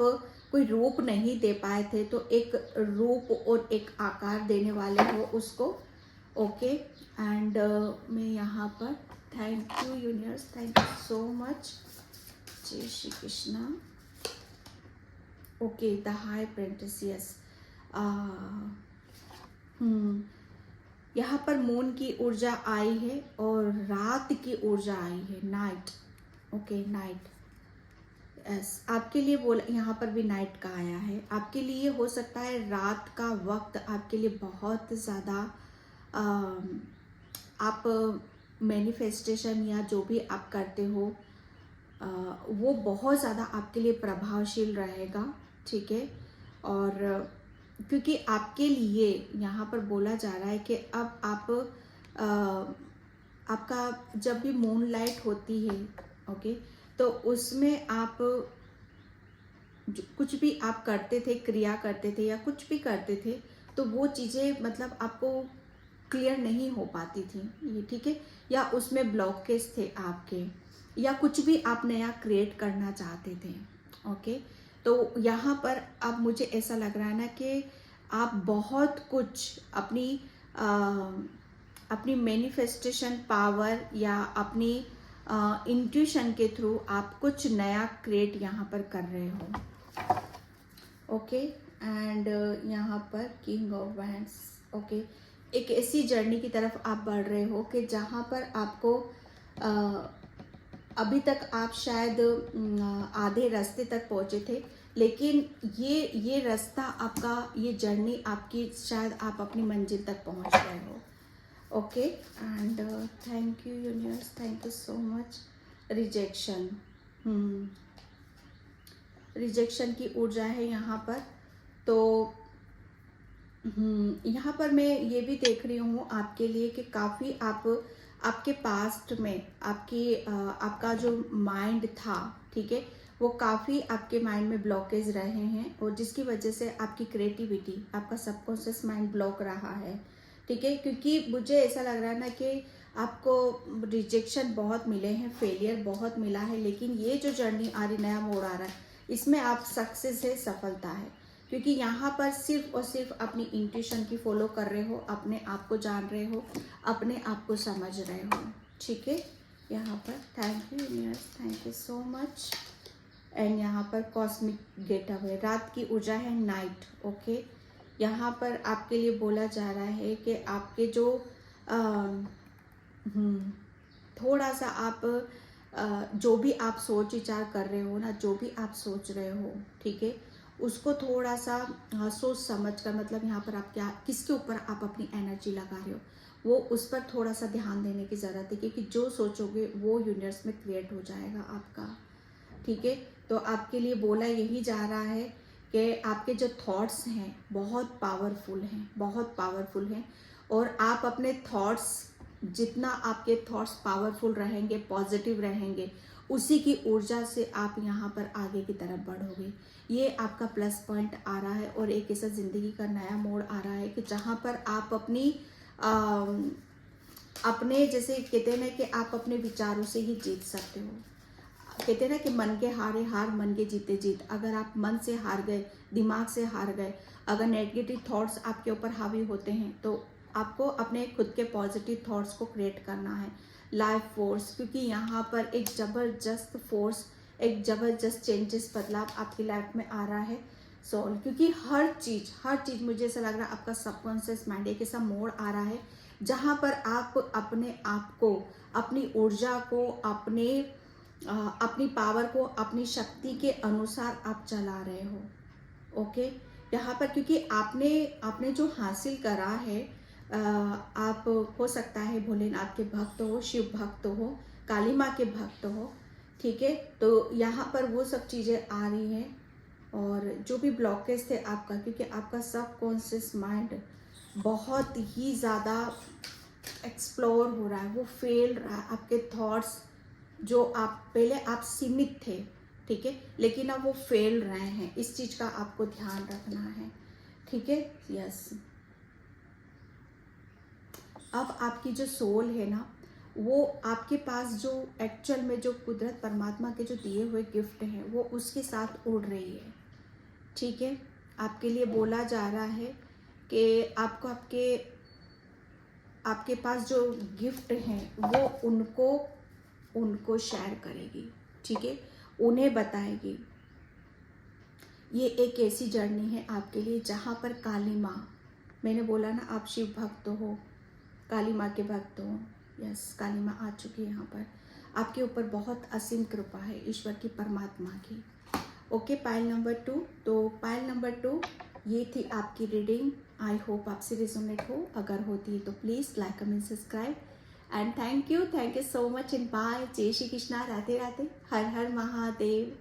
[SPEAKER 1] कोई रूप नहीं दे पाए थे, तो एक रूप और एक आकार देने वाले हो उसको, ओके। एंड मैं यहाँ पर thank you universe, thank you so much, Jai Shri Krishna. Okay, the high priestess, yes, यहाँ पर मून की ऊर्जा आई है और रात की ऊर्जा आई है, नाइट, ओके, नाइट, यस, आपके लिए बोला, यहाँ पर भी नाइट का आया है। आपके लिए हो सकता है रात का वक्त आपके लिए बहुत ज़्यादा आप मैनिफेस्टेशन या जो भी आप करते हो वो बहुत ज़्यादा आपके लिए प्रभावशील रहेगा, ठीक है। और क्योंकि आपके लिए यहाँ पर बोला जा रहा है कि अब आप आपका जब भी मून लाइट होती है, ओके, तो उसमें आप कुछ भी आप करते थे, क्रिया करते थे या कुछ भी करते थे, तो वो चीज़ें मतलब आपको क्लियर नहीं हो पाती थी, ये ठीक है, या उसमें ब्लॉकेज थे आपके, या कुछ भी आप नया क्रिएट करना चाहते थे, ओके। तो यहाँ पर अब मुझे ऐसा लग रहा है ना कि आप बहुत कुछ अपनी मैनिफेस्टेशन पावर या अपनी इंट्यूशन के थ्रू आप कुछ नया क्रिएट यहाँ पर कर रहे हो, ओके। एंड यहाँ पर किंग ऑफ वैंड्स, ओके, एक ऐसी जर्नी की तरफ आप बढ़ रहे हो कि जहाँ पर आपको अभी तक आप शायद आधे रास्ते तक पहुँचे थे, लेकिन ये रास्ता आपका, ये जर्नी आपकी, शायद आप अपनी मंजिल तक पहुँच गए हो, okay. And thank you universe, thank you so much. Rejection, rejection की ऊर्जा है यहाँ पर। तो यहाँ पर मैं ये भी देख रही हूँ आपके लिए कि काफ़ी आप आपके पास्ट में आपका जो माइंड था, ठीक है, वो काफ़ी आपके माइंड में ब्लॉकेज रहे हैं और जिसकी वजह से आपकी क्रिएटिविटी, आपका सबकॉन्शियस माइंड ब्लॉक रहा है, ठीक है। क्योंकि मुझे ऐसा लग रहा है ना कि आपको रिजेक्शन बहुत मिले हैं, फेलियर बहुत मिला है, लेकिन ये जो जर्नी आ रही, नया मोड़ आ रहा है, इसमें आप सक्सेस है, सफलता है। क्योंकि यहाँ पर सिर्फ और सिर्फ अपनी इंट्यूशन की फॉलो कर रहे हो, अपने आप को जान रहे हो, अपने आप को समझ रहे हो, ठीक है। यहाँ पर thank you universe, thank you so much. And यहाँ पर कॉस्मिक गेटअप है, रात की ऊर्जा है, नाइट, ओके। यहाँ पर आपके लिए बोला जा रहा है कि आपके जो थोड़ा सा आप जो भी आप सोच विचार कर रहे हो ना, जो भी आप सोच रहे हो, ठीक है, उसको थोड़ा सा सोच समझ कर, मतलब यहाँ पर आप क्या, किसके ऊपर आप अपनी एनर्जी लगा रहे हो, वो उस पर थोड़ा सा ध्यान देने की ज़रूरत है। क्योंकि जो सोचोगे वो यूनिवर्स में क्रिएट हो जाएगा आपका, ठीक है। तो आपके लिए बोला यही जा रहा है कि आपके जो थॉट्स हैं बहुत पावरफुल हैं, बहुत पावरफुल हैं। और आप अपने थॉट्स, जितना आपके थॉट्स पावरफुल रहेंगे, पॉजिटिव रहेंगे, उसी की ऊर्जा से आप यहाँ पर आगे की तरफ बढ़ोगे। ये आपका प्लस पॉइंट आ रहा है और एक ऐसा ज़िंदगी का नया मोड़ आ रहा है कि जहाँ पर आप अपने जैसे कहते हैं ना कि आप अपने विचारों से ही जीत सकते हो। कहते हैं ना कि मन के हारे हार, मन के जीते जीत। अगर आप मन से हार गए, दिमाग से हार गए, अगर नेगेटिव थॉट्स आपके ऊपर हावी होते हैं, तो आपको अपने खुद के पॉजिटिव थॉट्स को क्रिएट करना है। लाइफ फोर्स, क्योंकि यहाँ पर एक ज़बरदस्त फोर्स, एक ज़बरदस्त चेंजेस, बदलाव आपकी लाइफ में आ रहा है सोल। क्योंकि हर चीज़ मुझे ऐसा लग रहा है आपका सबकॉन्शियस माइंड एक ऐसा मोड़ आ रहा है जहाँ पर आप अपने आप को, अपनी ऊर्जा को, अपनी पावर को, अपनी शक्ति के अनुसार आप चला रहे हो, ओके। यहाँ पर क्योंकि आपने जो हासिल करा है, आप हो सकता है भोलेनाथ के भक्त हो, शिव भक्त हो, काली माँ के भक्त हो, ठीक है। तो यहाँ पर वो सब चीज़ें आ रही हैं। और जो भी ब्लॉकेज थे आपका, क्योंकि आपका सबकॉन्शियस माइंड बहुत ही ज़्यादा एक्सप्लोर हो रहा है, वो फैल रहा है। आपके थॉट्स जो पहले आप सीमित थे, ठीक है, लेकिन अब वो फैल रहे हैं। इस चीज़ का आपको ध्यान रखना है, ठीक है। यस, अब आपकी जो सोल है ना, वो आपके पास जो एक्चुअल में जो कुदरत परमात्मा के जो दिए हुए गिफ्ट हैं, वो उसके साथ उड़ रही है, ठीक है। आपके लिए बोला जा रहा है कि आपको आपके पास जो गिफ्ट हैं वो उनको शेयर करेगी, ठीक है, उन्हें बताएगी। ये एक ऐसी जर्नी है आपके लिए जहाँ पर काली माँ, मैंने बोला ना आप शिव भक्त हो, काली माँ के भक्त हो, यस, काली माँ आ चुकी है यहाँ पर। आपके ऊपर बहुत असीम कृपा है ईश्वर की, परमात्मा की, ओके। पाइल नंबर 2, तो पाइल नंबर 2 ये थी आपकी रीडिंग। आई होप आपसे रिजोनेट हो। अगर होती है तो please like, comment, subscribe and thank you so much and bye. जय श्री कृष्णा, राधे राधे, हर हर महादेव।